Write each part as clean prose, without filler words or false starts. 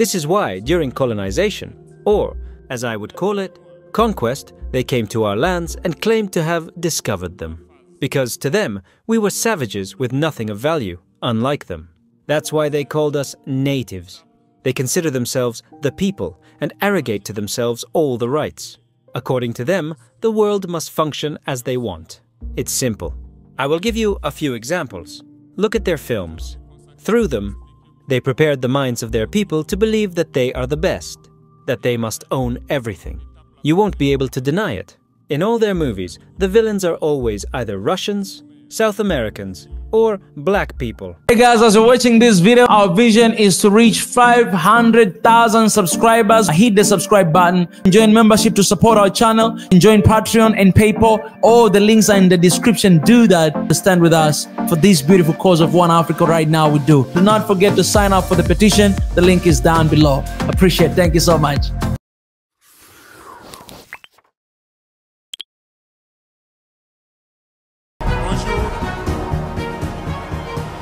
This is why, during colonization, or, as I would call it, conquest, they came to our lands and claimed to have discovered them. Because to them, we were savages with nothing of value, unlike them. That's why they called us natives. They consider themselves the people and arrogate to themselves all the rights. According to them, the world must function as they want. It's simple. I will give you a few examples. Look at their films. Through them, they prepared the minds of their people to believe that they are the best, that they must own everything. You won't be able to deny it. In all their movies, the villains are always either Russians, South Americans, or black people. Hey guys, as you're watching this video, our vision is to reach 500,000 subscribers. Hit the subscribe button, join membership to support our channel, and join Patreon and PayPal. All the links are in the description. Do that to stand with us for this beautiful cause of One Africa right now. We do not forget to sign up for the petition. The link is down below. Appreciate it. Thank you so much.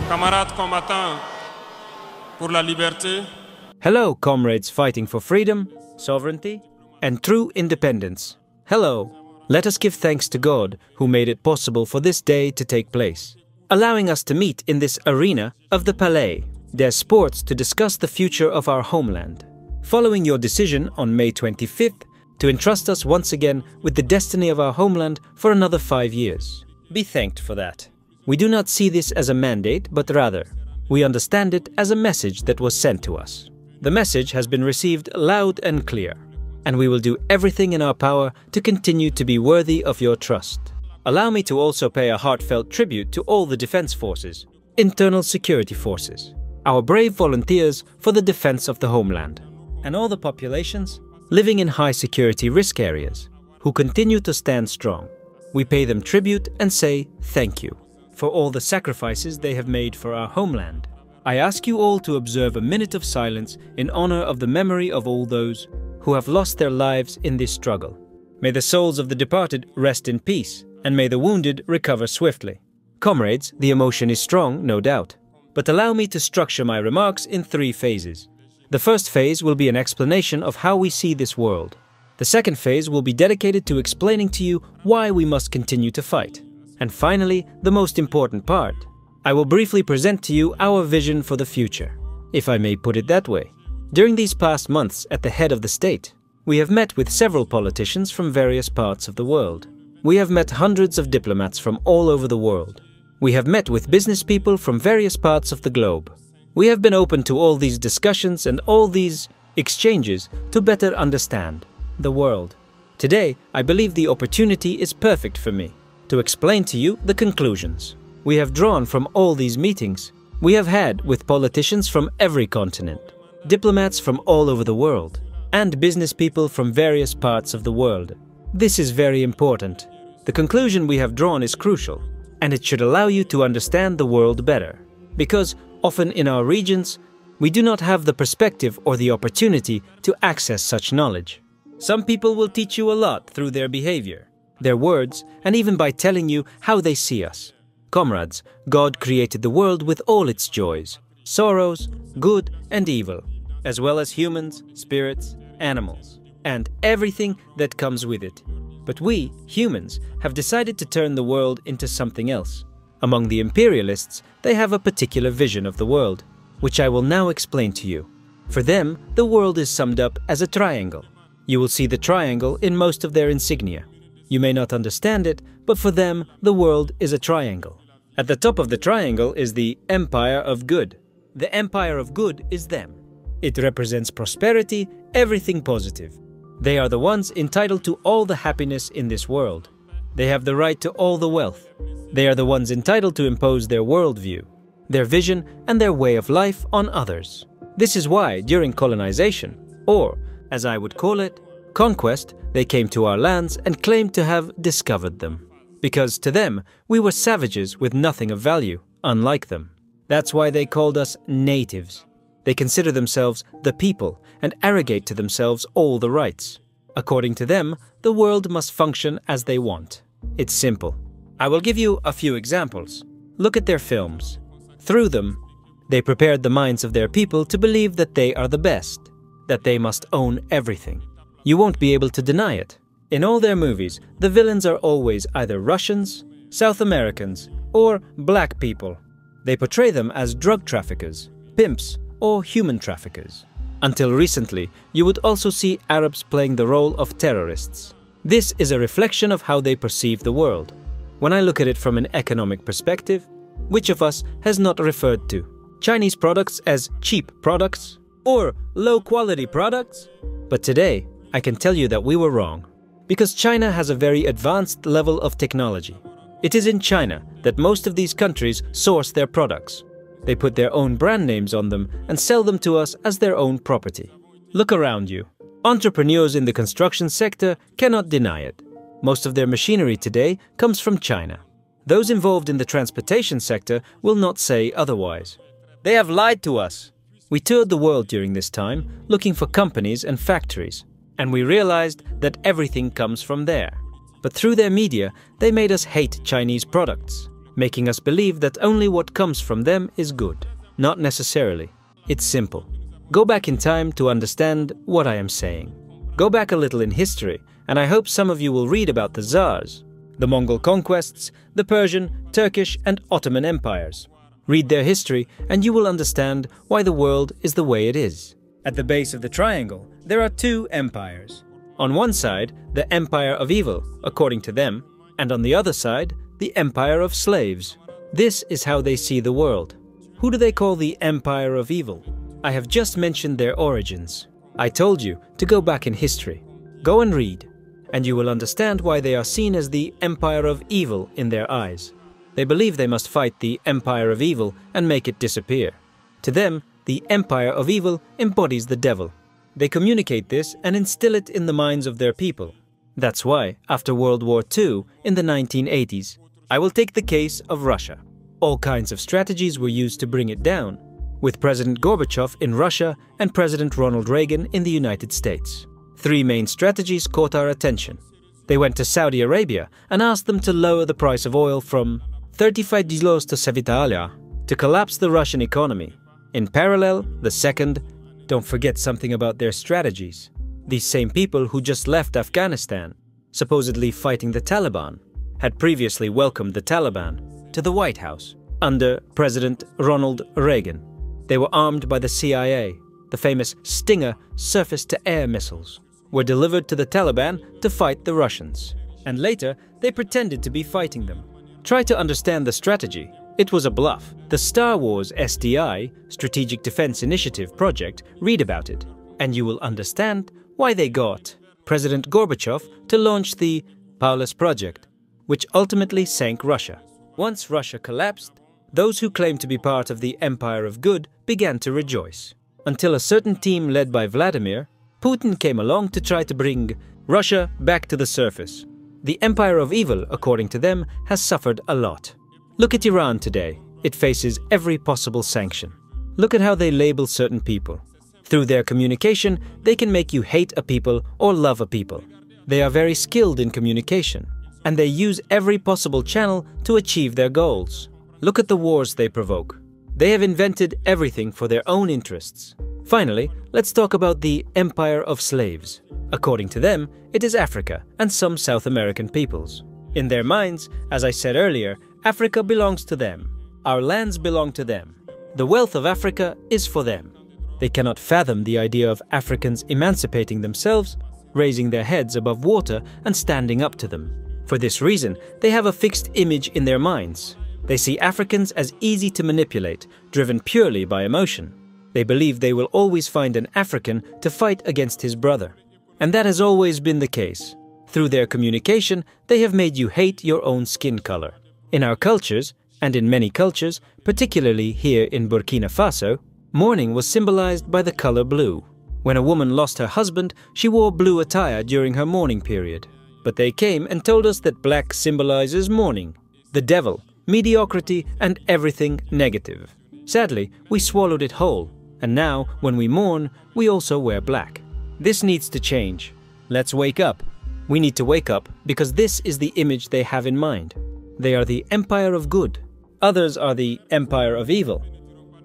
Camarades combattants pour la liberté. Hello, comrades fighting for freedom, sovereignty, and true independence. Hello. Let us give thanks to God who made it possible for this day to take place, allowing us to meet in this arena of the Palais des Sports to discuss the future of our homeland. Following your decision on May 25th to entrust us once again with the destiny of our homeland for another 5 years. Be thanked for that. We do not see this as a mandate, but rather, we understand it as a message that was sent to us. The message has been received loud and clear, and we will do everything in our power to continue to be worthy of your trust. Allow me to also pay a heartfelt tribute to all the defense forces, internal security forces, our brave volunteers for the defense of the homeland, and all the populations living in high security risk areas, who continue to stand strong. We pay them tribute and say thank you for all the sacrifices they have made for our homeland. I ask you all to observe a minute of silence in honor of the memory of all those who have lost their lives in this struggle. May the souls of the departed rest in peace, and may the wounded recover swiftly. Comrades, the emotion is strong, no doubt, but allow me to structure my remarks in 3 phases. The first phase will be an explanation of how we see this world. The second phase will be dedicated to explaining to you why we must continue to fight. And finally, the most important part, I will briefly present to you our vision for the future, if I may put it that way. During these past months at the head of the state, we have met with several politicians from various parts of the world. We have met hundreds of diplomats from all over the world. We have met with business people from various parts of the globe. We have been open to all these discussions and all these exchanges to better understand the world. Today, I believe the opportunity is perfect for me to explain to you the conclusions we have drawn from all these meetings we have had with politicians from every continent, diplomats from all over the world, and business people from various parts of the world. This is very important. The conclusion we have drawn is crucial, and it should allow you to understand the world better, because often in our regions, we do not have the perspective or the opportunity to access such knowledge. Some people will teach you a lot through their behavior, their words, and even by telling you how they see us. Comrades, God created the world with all its joys, sorrows, good and evil, as well as humans, spirits, animals, and everything that comes with it. But we, humans, have decided to turn the world into something else. Among the imperialists, they have a particular vision of the world, which I will now explain to you. For them, the world is summed up as a triangle. You will see the triangle in most of their insignia. You may not understand it, but for them, the world is a triangle. At the top of the triangle is the Empire of Good. The Empire of Good is them. It represents prosperity, everything positive. They are the ones entitled to all the happiness in this world. They have the right to all the wealth. They are the ones entitled to impose their worldview, their vision, and their way of life on others. This is why, during colonization, or, as I would call it, conquest, they came to our lands and claimed to have discovered them. Because to them, we were savages with nothing of value, unlike them. That's why they called us natives. They consider themselves the people and arrogate to themselves all the rights. According to them, the world must function as they want. It's simple. I will give you a few examples. Look at their films. Through them, They prepared the minds of their people to believe that they are the best, that they must own everything. You won't be able to deny it. In all their movies, the villains are always either Russians, South Americans, or black people. They portray them as drug traffickers, pimps, or human traffickers. Until recently, you would also see Arabs playing the role of terrorists. This is a reflection of how they perceive the world. When I look at it from an economic perspective, which of us has not referred to Chinese products as cheap products or low-quality products? But today, I can tell you that we were wrong. Because China has a very advanced level of technology. It is in China that most of these countries source their products. They put their own brand names on them and sell them to us as their own property. Look around you. Entrepreneurs in the construction sector cannot deny it. Most of their machinery today comes from China. Those involved in the transportation sector will not say otherwise. They have lied to us. We toured the world during this time looking for companies and factories, and we realized that everything comes from there. But through their media, they made us hate Chinese products, making us believe that only what comes from them is good. Not necessarily. It's simple. Go back in time to understand what I am saying. Go back a little in history, and I hope some of you will read about the Tsars, the Mongol conquests, the Persian, Turkish, and Ottoman empires. Read their history, and you will understand why the world is the way it is. At the base of the triangle, there are two empires. On one side, the Empire of Evil, according to them, and on the other side, the Empire of Slaves. This is how they see the world. Who do they call the Empire of Evil? I have just mentioned their origins. I told you to go back in history. Go and read, and you will understand why they are seen as the Empire of Evil in their eyes. They believe they must fight the Empire of Evil and make it disappear. To them, the Empire of Evil embodies the devil. They communicate this and instill it in the minds of their people. That's why, after World War II, in the 1980s, I will take the case of Russia. All kinds of strategies were used to bring it down, with President Gorbachev in Russia and President Ronald Reagan in the United States. Three main strategies caught our attention. They went to Saudi Arabia and asked them to lower the price of oil from $35 to $70 to collapse the Russian economy. In parallel, the second, don't forget something about their strategies. These same people who just left Afghanistan, supposedly fighting the Taliban, had previously welcomed the Taliban to the White House under President Ronald Reagan. They were armed by the CIA. The famous Stinger surface-to-air missiles were delivered to the Taliban to fight the Russians, and later they pretended to be fighting them. Try to understand the strategy. It was a bluff. The Star Wars SDI, Strategic Defense Initiative project, read about it, and you will understand why they got President Gorbachev to launch the Paulus Project, which ultimately sank Russia. Once Russia collapsed, those who claimed to be part of the Empire of Good began to rejoice. Until a certain team led by Vladimir, Putin came along to try to bring Russia back to the surface. The Empire of Evil, according to them, has suffered a lot. Look at Iran today. It faces every possible sanction. Look at how they label certain people. Through their communication, they can make you hate a people or love a people. They are very skilled in communication, and they use every possible channel to achieve their goals. Look at the wars they provoke. They have invented everything for their own interests. Finally, let's talk about the Empire of Slaves. According to them, it is Africa and some South American peoples. In their minds, as I said earlier, Africa belongs to them. Our lands belong to them. The wealth of Africa is for them. They cannot fathom the idea of Africans emancipating themselves, raising their heads above water and standing up to them. For this reason, they have a fixed image in their minds. They see Africans as easy to manipulate, driven purely by emotion. They believe they will always find an African to fight against his brother. And that has always been the case. Through their communication, they have made you hate your own skin color. In our cultures, and in many cultures, particularly here in Burkina Faso, mourning was symbolized by the color blue. When a woman lost her husband, she wore blue attire during her mourning period. But they came and told us that black symbolizes mourning, the devil, mediocrity, and everything negative. Sadly, we swallowed it whole, and now, when we mourn, we also wear black. This needs to change. Let's wake up. We need to wake up because this is the image they have in mind. They are the Empire of Good. Others are the Empire of Evil.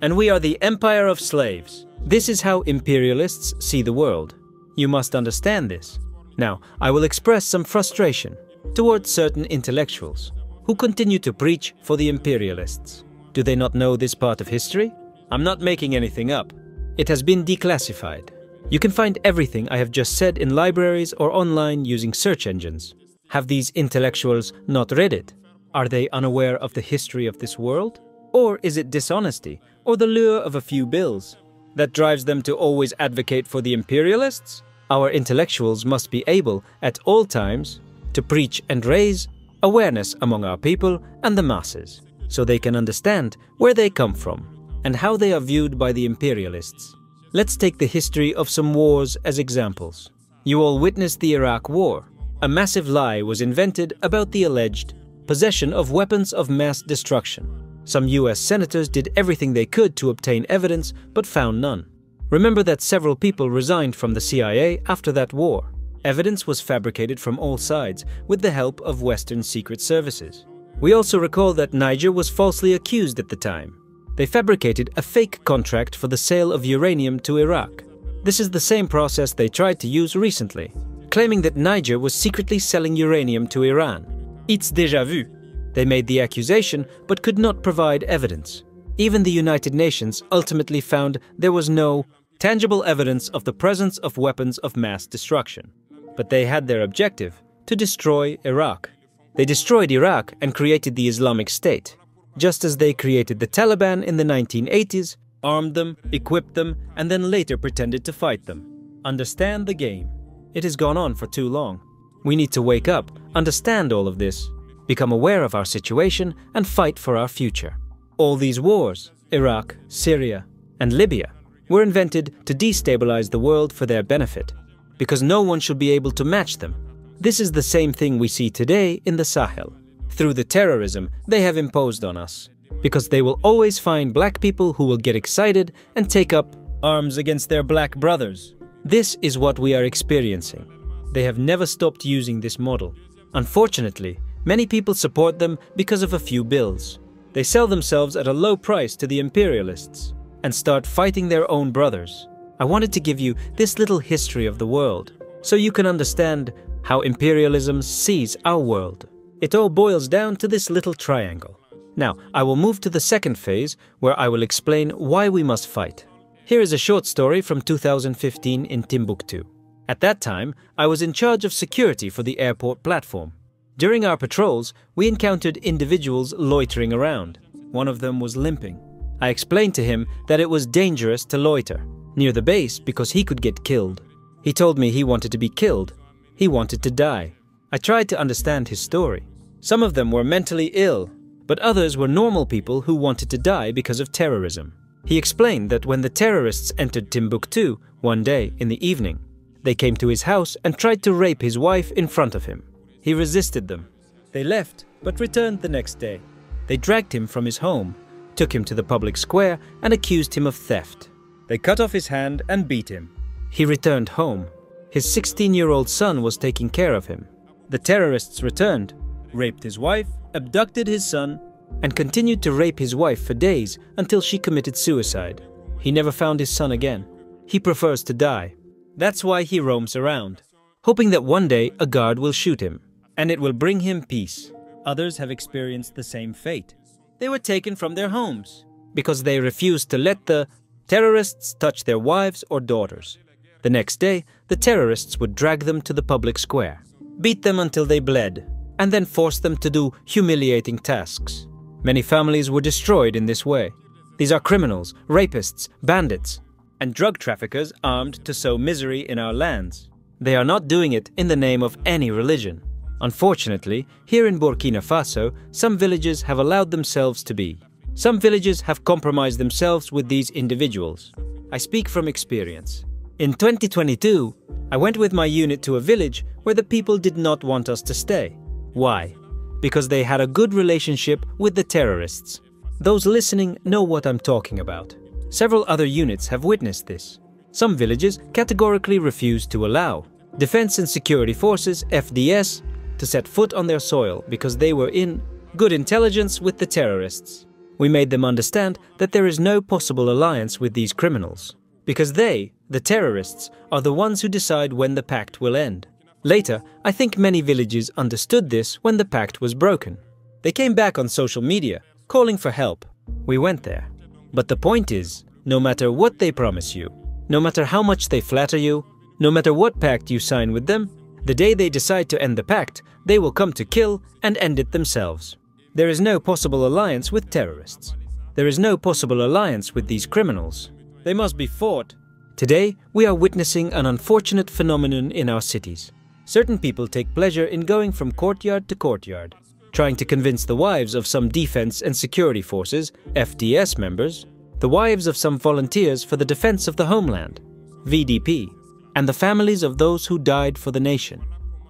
and we are the empire of slaves. This is how imperialists see the world. You must understand this. Now, I will express some frustration towards certain intellectuals who continue to preach for the imperialists. Do they not know this part of history? I'm not making anything up. It has been declassified. You can find everything I have just said in libraries or online using search engines. Have these intellectuals not read it? Are they unaware of the history of this world? Or is it dishonesty or the lure of a few bills that drives them to always advocate for the imperialists? Our intellectuals must be able at all times to preach and raise awareness among our people and the masses, so they can understand where they come from and how they are viewed by the imperialists. Let's take the history of some wars as examples. You all witnessed the Iraq War. A massive lie was invented about the alleged possession of weapons of mass destruction. Some US senators did everything they could to obtain evidence but found none. Remember that several people resigned from the CIA after that war. Evidence was fabricated from all sides with the help of Western secret services. We also recall that Niger was falsely accused at the time. They fabricated a fake contract for the sale of uranium to Iraq. This is the same process they tried to use recently, claiming that Niger was secretly selling uranium to Iran. It's déjà vu. They made the accusation but could not provide evidence. Even the United Nations ultimately found there was no tangible evidence of the presence of weapons of mass destruction. But they had their objective: to destroy Iraq. They destroyed Iraq and created the Islamic State, just as they created the Taliban in the 1980s, armed them, equipped them, and then later pretended to fight them. Understand the game. It has gone on for too long. We need to wake up, understand all of this, become aware of our situation, and fight for our future. All these wars, Iraq, Syria, and Libya, were invented to destabilize the world for their benefit, because no one should be able to match them. This is the same thing we see today in the Sahel, through the terrorism they have imposed on us, because they will always find black people who will get excited and take up arms against their black brothers. This is what we are experiencing. They have never stopped using this model. Unfortunately, many people support them because of a few bills. They sell themselves at a low price to the imperialists and start fighting their own brothers. I wanted to give you this little history of the world, so you can understand how imperialism sees our world. It all boils down to this little triangle. Now, I will move to the second phase, where I will explain why we must fight. Here is a short story from 2015 in Timbuktu. At that time, I was in charge of security for the airport platform. During our patrols, we encountered individuals loitering around. One of them was limping. I explained to him that it was dangerous to loiter near the base because he could get killed. He told me he wanted to be killed. He wanted to die. I tried to understand his story. Some of them were mentally ill, but others were normal people who wanted to die because of terrorism. He explained that when the terrorists entered Timbuktu one day in the evening, they came to his house and tried to rape his wife in front of him. He resisted them. They left, but returned the next day. They dragged him from his home, took him to the public square, and accused him of theft. They cut off his hand and beat him. He returned home. His 16-year-old son was taking care of him. The terrorists returned, raped his wife, abducted his son, and continued to rape his wife for days until she committed suicide. He never found his son again. He prefers to die. That's why he roams around, hoping that one day a guard will shoot him, and it will bring him peace. Others have experienced the same fate. They were taken from their homes because they refused to let the terrorists touch their wives or daughters. The next day, the terrorists would drag them to the public square, beat them until they bled, and then force them to do humiliating tasks. Many families were destroyed in this way. These are criminals, rapists, bandits, and drug traffickers armed to sow misery in our lands. They are not doing it in the name of any religion. Unfortunately, here in Burkina Faso, some villages have allowed themselves to be. Some villages have compromised themselves with these individuals. I speak from experience. In 2022, I went with my unit to a village where the people did not want us to stay. Why? Because they had a good relationship with the terrorists. Those listening know what I'm talking about. Several other units have witnessed this. Some villages categorically refused to allow Defense and Security Forces, FDS, to set foot on their soil because they were in good intelligence with the terrorists. We made them understand that there is no possible alliance with these criminals, because they, the terrorists, are the ones who decide when the pact will end. Later, I think many villages understood this when the pact was broken. They came back on social media, calling for help. We went there. But the point is, no matter what they promise you, no matter how much they flatter you, no matter what pact you sign with them, the day they decide to end the pact, they will come to kill and end it themselves. There is no possible alliance with terrorists. There is no possible alliance with these criminals. They must be fought. Today, we are witnessing an unfortunate phenomenon in our cities. Certain people take pleasure in going from courtyard to courtyard, trying to convince the wives of some defense and security forces, FDS members, the wives of some volunteers for the defense of the homeland, VDP, and the families of those who died for the nation.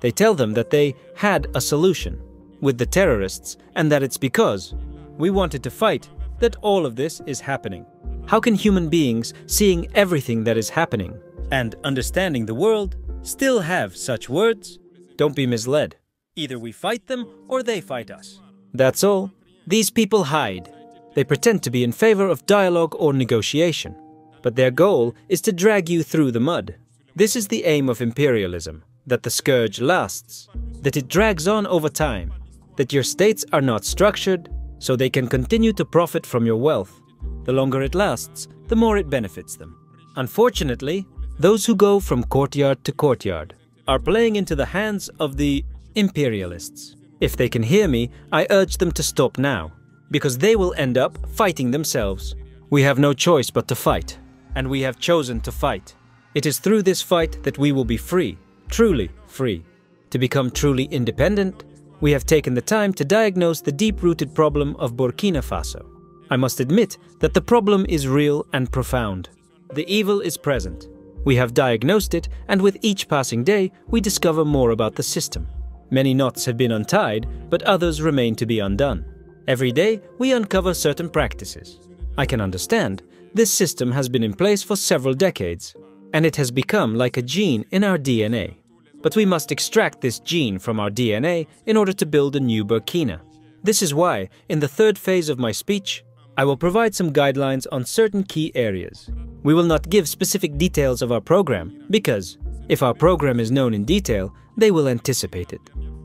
They tell them that they had a solution with the terrorists and that it's because we wanted to fight that all of this is happening. How can human beings, seeing everything that is happening and understanding the world, still have such words? Don't be misled. Either we fight them or they fight us. That's all. These people hide. They pretend to be in favor of dialogue or negotiation, but their goal is to drag you through the mud. This is the aim of imperialism, that the scourge lasts, that it drags on over time, that your states are not structured, so they can continue to profit from your wealth. The longer it lasts, the more it benefits them. Unfortunately, those who go from courtyard to courtyard are playing into the hands of the imperialists. If they can hear me, I urge them to stop now, because they will end up fighting themselves. We have no choice but to fight, and we have chosen to fight. It is through this fight that we will be free, truly free. To become truly independent, we have taken the time to diagnose the deep-rooted problem of Burkina Faso. I must admit that the problem is real and profound. The evil is present. We have diagnosed it, and with each passing day, we discover more about the system. Many knots have been untied, but others remain to be undone. Every day, we uncover certain practices. I can understand, this system has been in place for several decades, and it has become like a gene in our DNA. But we must extract this gene from our DNA in order to build a new Burkina. This is why, in the third phase of my speech, I will provide some guidelines on certain key areas. We will not give specific details of our program, because if our program is known in detail, they will anticipate it.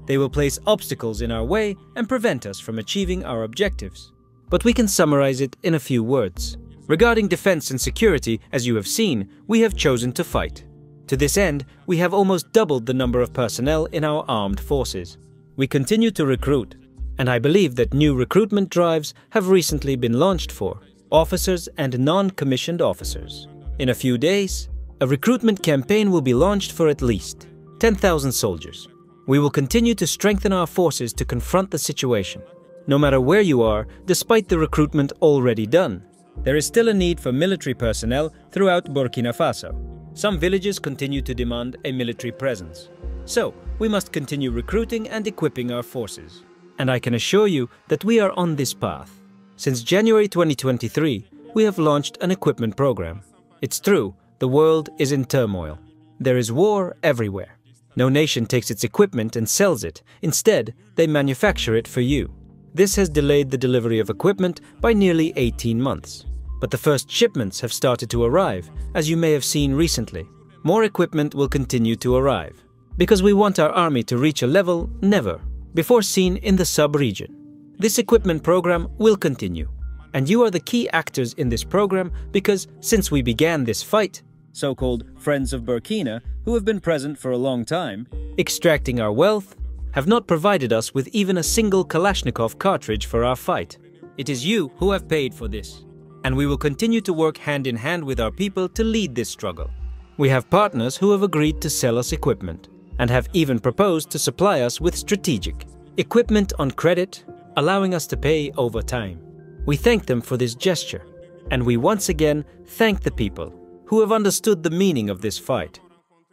They will place obstacles in our way and prevent us from achieving our objectives. But we can summarize it in a few words. Regarding defense and security, as you have seen, we have chosen to fight. To this end, we have almost doubled the number of personnel in our armed forces. We continue to recruit, and I believe that new recruitment drives have recently been launched for officers and non-commissioned officers. In a few days, a recruitment campaign will be launched for at least 10,000 soldiers. We will continue to strengthen our forces to confront the situation. No matter where you are, despite the recruitment already done, there is still a need for military personnel throughout Burkina Faso. Some villages continue to demand a military presence. So, we must continue recruiting and equipping our forces. And I can assure you that we are on this path. Since January 2023, we have launched an equipment program. It's true, the world is in turmoil. There is war everywhere. No nation takes its equipment and sells it. Instead, they manufacture it for you. This has delayed the delivery of equipment by nearly 18 months. But the first shipments have started to arrive, as you may have seen recently. More equipment will continue to arrive, because we want our army to reach a level never before seen in the sub-region. This equipment program will continue, and you are the key actors in this program because since we began this fight, so-called Friends of Burkina, who have been present for a long time, extracting our wealth, have not provided us with even a single Kalashnikov cartridge for our fight. It is you who have paid for this, and we will continue to work hand in hand with our people to lead this struggle. We have partners who have agreed to sell us equipment, and have even proposed to supply us with strategic equipment on credit, allowing us to pay over time. We thank them for this gesture, and we once again thank the people who have understood the meaning of this fight,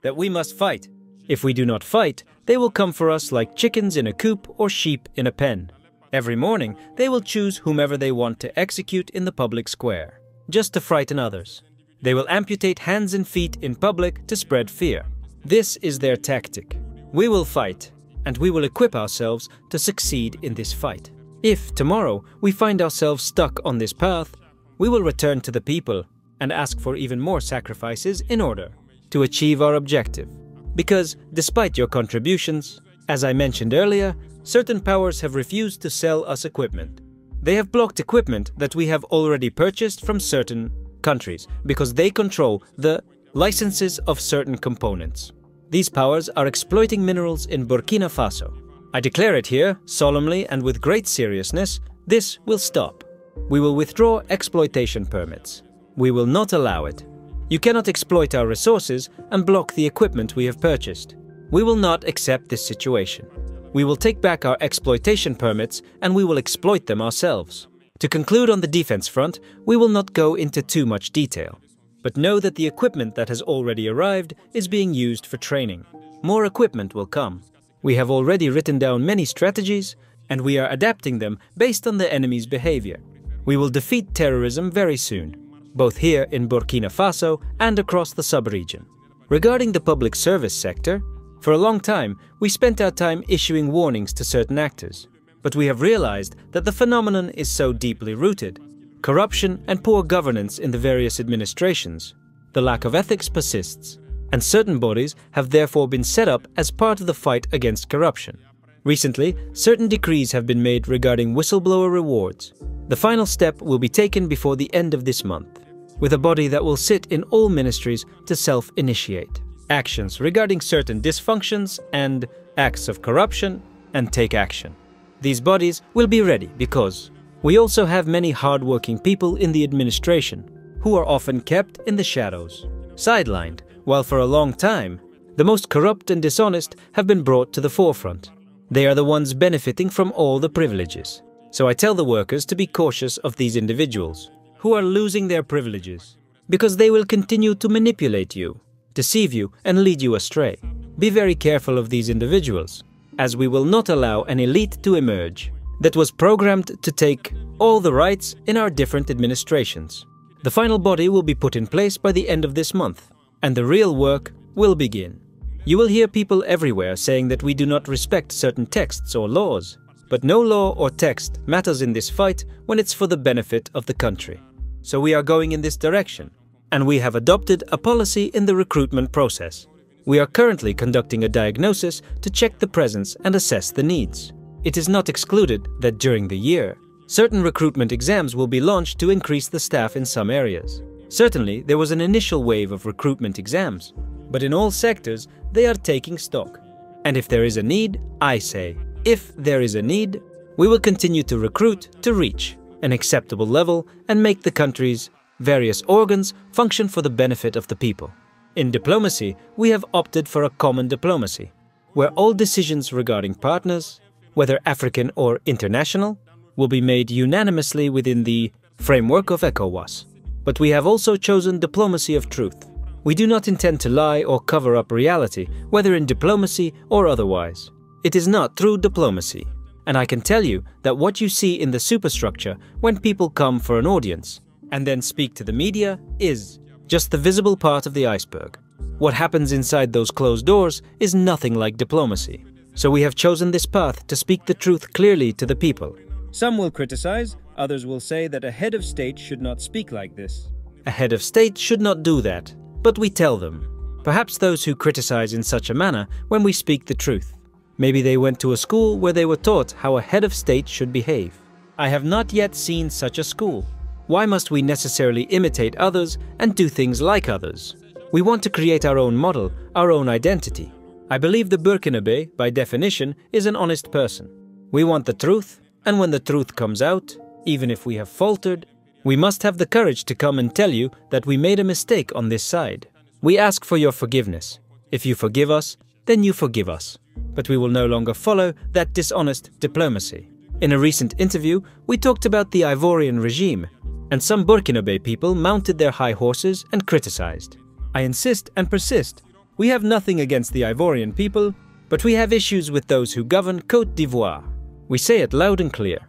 that we must fight. If we do not fight, they will come for us like chickens in a coop or sheep in a pen. Every morning, they will choose whomever they want to execute in the public square, just to frighten others. They will amputate hands and feet in public to spread fear. This is their tactic. We will fight, and we will equip ourselves to succeed in this fight. If, tomorrow, we find ourselves stuck on this path, we will return to the people and ask for even more sacrifices in order to achieve our objective. Because, despite your contributions, as I mentioned earlier, certain powers have refused to sell us equipment. They have blocked equipment that we have already purchased from certain countries because they control the licenses of certain components. These powers are exploiting minerals in Burkina Faso. I declare it here, solemnly and with great seriousness, this will stop. We will withdraw exploitation permits. We will not allow it. You cannot exploit our resources and block the equipment we have purchased. We will not accept this situation. We will take back our exploitation permits and we will exploit them ourselves. To conclude on the defense front, we will not go into too much detail. But know that the equipment that has already arrived is being used for training. More equipment will come. We have already written down many strategies and we are adapting them based on the enemy's behavior. We will defeat terrorism very soon, both here in Burkina Faso and across the sub-region. Regarding the public service sector, for a long time we spent our time issuing warnings to certain actors. But we have realized that the phenomenon is so deeply rooted. Corruption and poor governance in the various administrations. The lack of ethics persists, and certain bodies have therefore been set up as part of the fight against corruption. Recently, certain decrees have been made regarding whistleblower rewards. The final step will be taken before the end of this month, with a body that will sit in all ministries to self-initiate actions regarding certain dysfunctions and acts of corruption and take action. These bodies will be ready because we also have many hard-working people in the administration who are often kept in the shadows, sidelined, while for a long time the most corrupt and dishonest have been brought to the forefront. They are the ones benefiting from all the privileges. So I tell the workers to be cautious of these individuals who are losing their privileges because they will continue to manipulate you, deceive you and lead you astray. Be very careful of these individuals, as we will not allow an elite to emerge that was programmed to take all the rights in our different administrations. The final body will be put in place by the end of this month, and the real work will begin. You will hear people everywhere saying that we do not respect certain texts or laws, but no law or text matters in this fight when it's for the benefit of the country. So we are going in this direction, and we have adopted a policy in the recruitment process. We are currently conducting a diagnosis to check the presence and assess the needs. It is not excluded that during the year, certain recruitment exams will be launched to increase the staff in some areas. Certainly, there was an initial wave of recruitment exams, but in all sectors, they are taking stock. And if there is a need, I say, if there is a need, we will continue to recruit to reach an acceptable level and make the country's various organs function for the benefit of the people. In diplomacy, we have opted for a common diplomacy, where all decisions regarding partners, whether African or international, will be made unanimously within the framework of ECOWAS. But we have also chosen diplomacy of truth. We do not intend to lie or cover up reality, whether in diplomacy or otherwise. It is not true diplomacy. And I can tell you that what you see in the superstructure when people come for an audience and then speak to the media is just the visible part of the iceberg. What happens inside those closed doors is nothing like diplomacy. So we have chosen this path to speak the truth clearly to the people. Some will criticize, others will say that a head of state should not speak like this. A head of state should not do that, but we tell them. Perhaps those who criticize in such a manner when we speak the truth. Maybe they went to a school where they were taught how a head of state should behave. I have not yet seen such a school. Why must we necessarily imitate others and do things like others? We want to create our own model, our own identity. I believe the Burkinabe, by definition, is an honest person. We want the truth, and when the truth comes out, even if we have faltered, we must have the courage to come and tell you that we made a mistake on this side. We ask for your forgiveness. If you forgive us, then you forgive us. But we will no longer follow that dishonest diplomacy. In a recent interview, we talked about the Ivorian regime, and some Burkinabe people mounted their high horses and criticized. I insist and persist. We have nothing against the Ivorian people, but we have issues with those who govern Côte d'Ivoire. We say it loud and clear.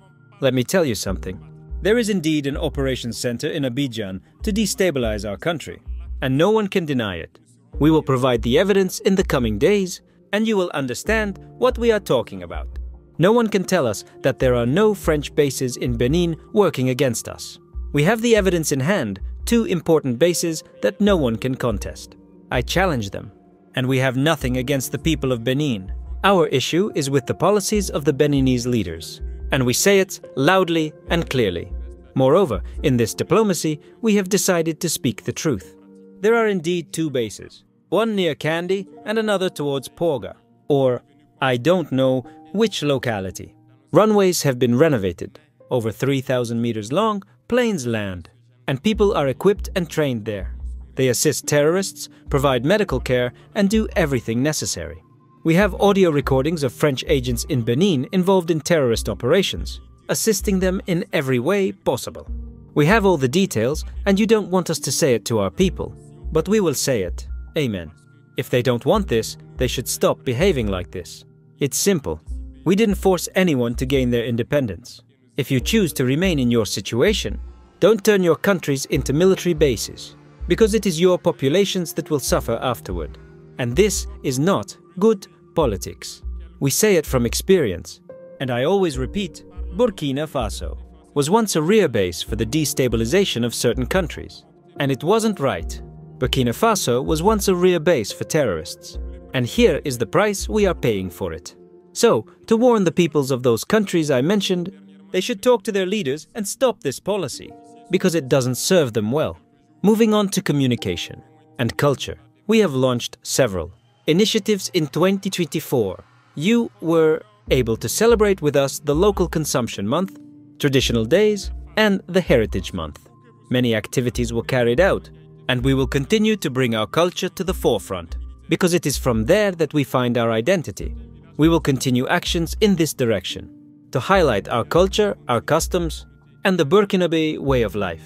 Let me tell you something. There is indeed an operations center in Abidjan to destabilize our country, and no one can deny it. We will provide the evidence in the coming days, and you will understand what we are talking about. No one can tell us that there are no French bases in Benin working against us. We have the evidence in hand, 2 important bases that no one can contest. I challenge them. And we have nothing against the people of Benin. Our issue is with the policies of the Beninese leaders. And we say it loudly and clearly. Moreover, in this diplomacy, we have decided to speak the truth. There are indeed 2 bases, one near Kandy and another towards Porga, or I don't know which locality. Runways have been renovated, over 3,000 meters long, planes land, and people are equipped and trained there. They assist terrorists, provide medical care, and do everything necessary. We have audio recordings of French agents in Benin involved in terrorist operations, assisting them in every way possible. We have all the details, and you don't want us to say it to our people, but we will say it. Amen. If they don't want this, they should stop behaving like this. It's simple. We didn't force anyone to gain their independence. If you choose to remain in your situation, don't turn your countries into military bases, because it is your populations that will suffer afterward. And this is not good politics. We say it from experience. And I always repeat, Burkina Faso was once a rear base for the destabilization of certain countries. And it wasn't right. Burkina Faso was once a rear base for terrorists. And here is the price we are paying for it. So, to warn the peoples of those countries I mentioned, they should talk to their leaders and stop this policy, because it doesn't serve them well. Moving on to communication and culture, we have launched several initiatives in 2024. You were able to celebrate with us the Local Consumption Month, Traditional Days, and the Heritage Month. Many activities were carried out, and we will continue to bring our culture to the forefront, because it is from there that we find our identity. We will continue actions in this direction, to highlight our culture, our customs, and the Burkinabe way of life.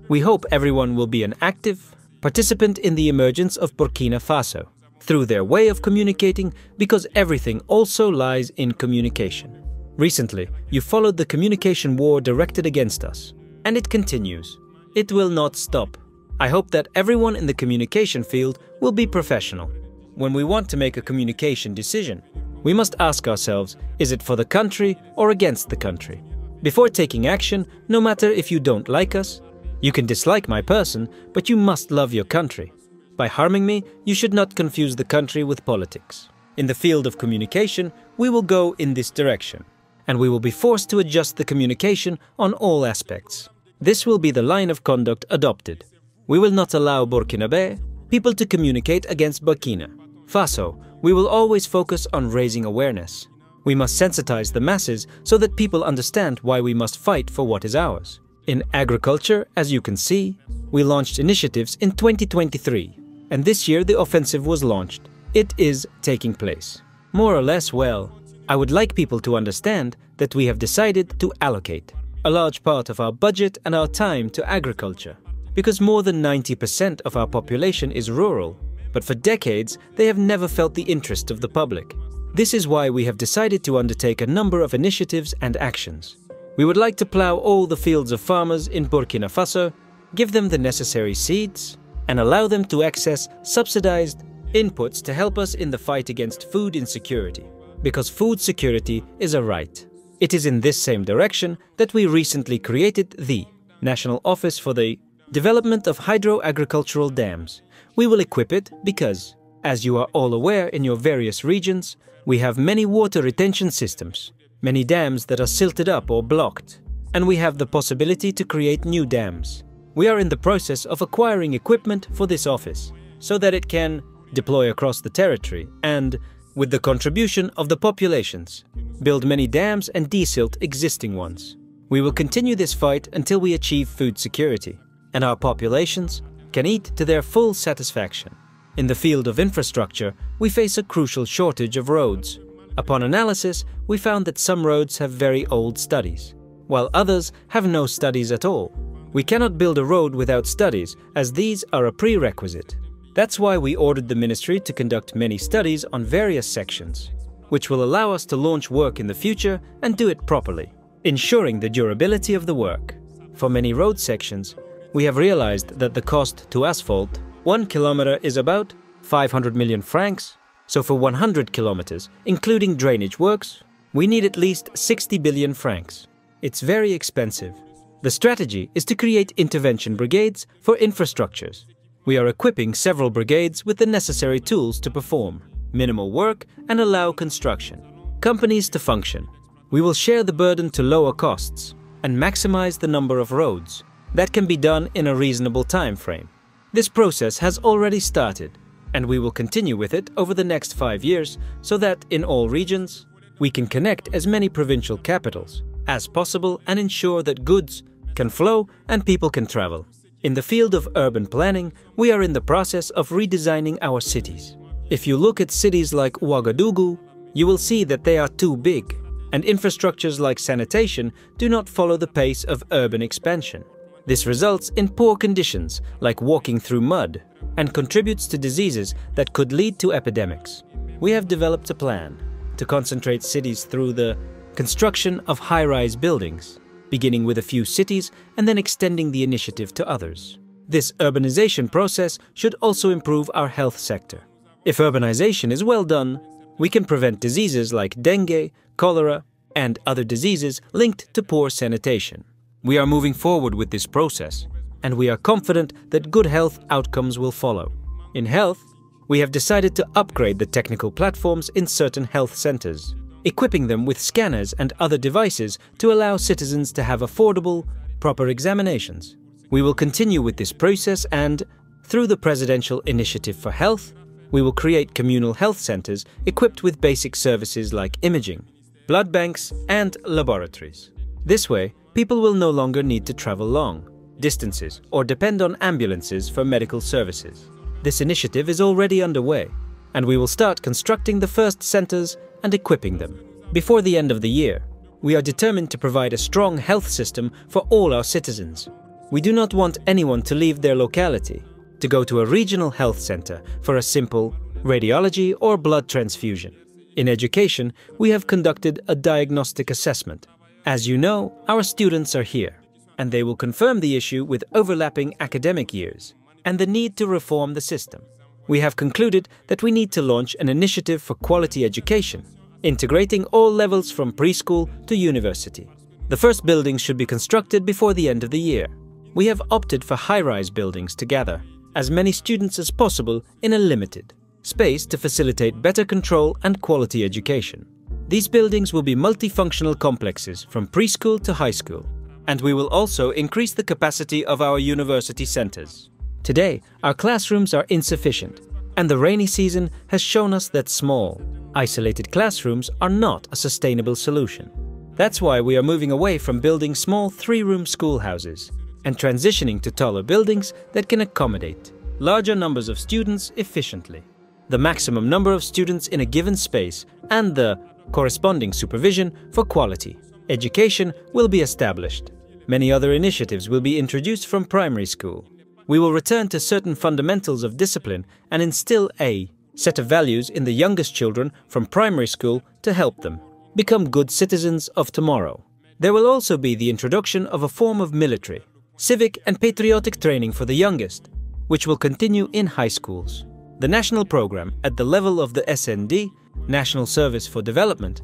We hope everyone will be an active participant in the emergence of Burkina Faso, through their way of communicating, because everything also lies in communication. Recently, you followed the communication war directed against us, and it continues. It will not stop. I hope that everyone in the communication field will be professional. When we want to make a communication decision, we must ask ourselves, is it for the country or against the country? Before taking action, no matter if you don't like us, you can dislike my person, but you must love your country. By harming me, you should not confuse the country with politics. In the field of communication, we will go in this direction, and we will be forced to adjust the communication on all aspects. This will be the line of conduct adopted. We will not allow Burkinabe people to communicate against Burkina Faso. We will always focus on raising awareness. We must sensitize the masses so that people understand why we must fight for what is ours. In agriculture, as you can see, we launched initiatives in 2023, and this year the offensive was launched. It is taking place. More or less well. I would like people to understand that we have decided to allocate a large part of our budget and our time to agriculture, because more than 90% of our population is rural, but for decades they have never felt the interest of the public. This is why we have decided to undertake a number of initiatives and actions. We would like to plow all the fields of farmers in Burkina Faso, give them the necessary seeds, and allow them to access subsidized inputs to help us in the fight against food insecurity, because food security is a right. It is in this same direction that we recently created the National Office for the Development of Hydro-Agricultural Dams. We will equip it because, as you are all aware in your various regions, we have many water retention systems, many dams that are silted up or blocked, and we have the possibility to create new dams. We are in the process of acquiring equipment for this office, so that it can deploy across the territory and, with the contribution of the populations, build many dams and desilt existing ones. We will continue this fight until we achieve food security, and our populations can eat to their full satisfaction. In the field of infrastructure, we face a crucial shortage of roads. Upon analysis, we found that some roads have very old studies, while others have no studies at all. We cannot build a road without studies, as these are a prerequisite. That's why we ordered the ministry to conduct many studies on various sections, which will allow us to launch work in the future and do it properly, ensuring the durability of the work. For many road sections, we have realized that the cost to asphalt 1 kilometer is about 500 million francs, so for 100 kilometers, including drainage works, We need at least 60 billion francs. It's very expensive. The strategy is to create intervention brigades for infrastructures. We are equipping several brigades with the necessary tools to perform minimal work and allow construction. Companies to function. We will share the burden to lower costs and maximize the number of roads. That can be done in a reasonable time frame. This process has already started, and we will continue with it over the next 5 years so that in all regions, we can connect as many provincial capitals as possible and ensure that goods can flow and people can travel. In the field of urban planning, we are in the process of redesigning our cities. If you look at cities like Ouagadougou, you will see that they are too big, and infrastructures like sanitation do not follow the pace of urban expansion. This results in poor conditions, like walking through mud, and contributes to diseases that could lead to epidemics. We have developed a plan to concentrate cities through the construction of high-rise buildings, beginning with a few cities and then extending the initiative to others. This urbanization process should also improve our health sector. If urbanization is well done, we can prevent diseases like dengue, cholera, and other diseases linked to poor sanitation. We are moving forward with this process, and we are confident that good health outcomes will follow. In health, we have decided to upgrade the technical platforms in certain health centers, equipping them with scanners and other devices to allow citizens to have affordable, proper examinations. We will continue with this process and, through the Presidential Initiative for Health, we will create communal health centers equipped with basic services like imaging, blood banks, and laboratories. This way, people will no longer need to travel long distances or depend on ambulances for medical services. This initiative is already underway, and we will start constructing the first centers and equipping them. Before the end of the year, we are determined to provide a strong health system for all our citizens. We do not want anyone to leave their locality to go to a regional health center for a simple radiology or blood transfusion. In education, we have conducted a diagnostic assessment. As you know, our students are here, and they will confirm the issue with overlapping academic years and the need to reform the system. We have concluded that we need to launch an initiative for quality education, integrating all levels from preschool to university. The first buildings should be constructed before the end of the year. We have opted for high-rise buildings to gather as many students as possible in a limited space to facilitate better control and quality education. These buildings will be multifunctional complexes from preschool to high school, and we will also increase the capacity of our university centers. Today, our classrooms are insufficient, and the rainy season has shown us that small, isolated classrooms are not a sustainable solution. That's why we are moving away from building small 3-room schoolhouses and transitioning to taller buildings that can accommodate larger numbers of students efficiently. The maximum number of students in a given space and the corresponding supervision for quality education will be established. Many other initiatives will be introduced from primary school. We will return to certain fundamentals of discipline and instill a set of values in the youngest children from primary school to help them become good citizens of tomorrow. There will also be the introduction of a form of military, civic and patriotic training for the youngest, which will continue in high schools. The national program at the level of the SND, National Service for Development,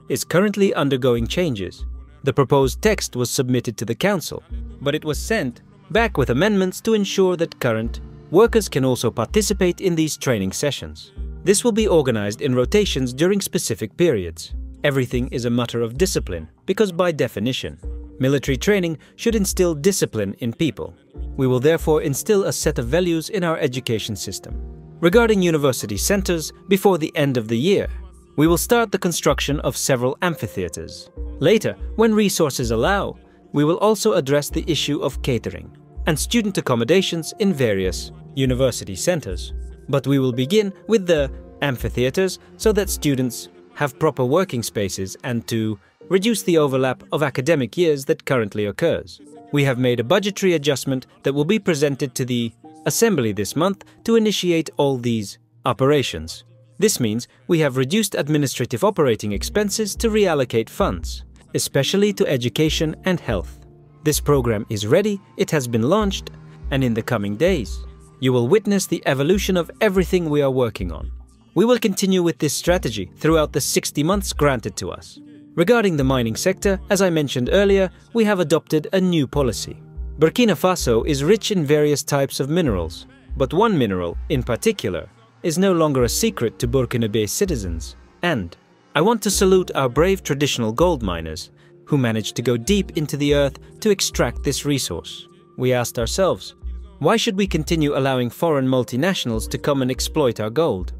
is currently undergoing changes. The proposed text was submitted to the Council, but it was sent back with amendments to ensure that current workers can also participate in these training sessions. This will be organized in rotations during specific periods. Everything is a matter of discipline, because by definition, military training should instill discipline in people. We will therefore instill a set of values in our education system. Regarding university centers, before the end of the year, we will start the construction of several amphitheaters. Later, when resources allow, we will also address the issue of catering and student accommodations in various university centers. But we will begin with the amphitheaters so that students have proper working spaces and to reduce the overlap of academic years that currently occurs. We have made a budgetary adjustment that will be presented to the Assembly this month to initiate all these operations. This means we have reduced administrative operating expenses to reallocate funds, especially to education and health. This program is ready, it has been launched, and in the coming days, you will witness the evolution of everything we are working on. We will continue with this strategy throughout the 60 months granted to us. Regarding the mining sector, as I mentioned earlier, we have adopted a new policy. Burkina Faso is rich in various types of minerals, but one mineral, in particular, is no longer a secret to Burkinabe citizens. And I want to salute our brave traditional gold miners who managed to go deep into the earth to extract this resource. We asked ourselves, why should we continue allowing foreign multinationals to come and exploit our gold,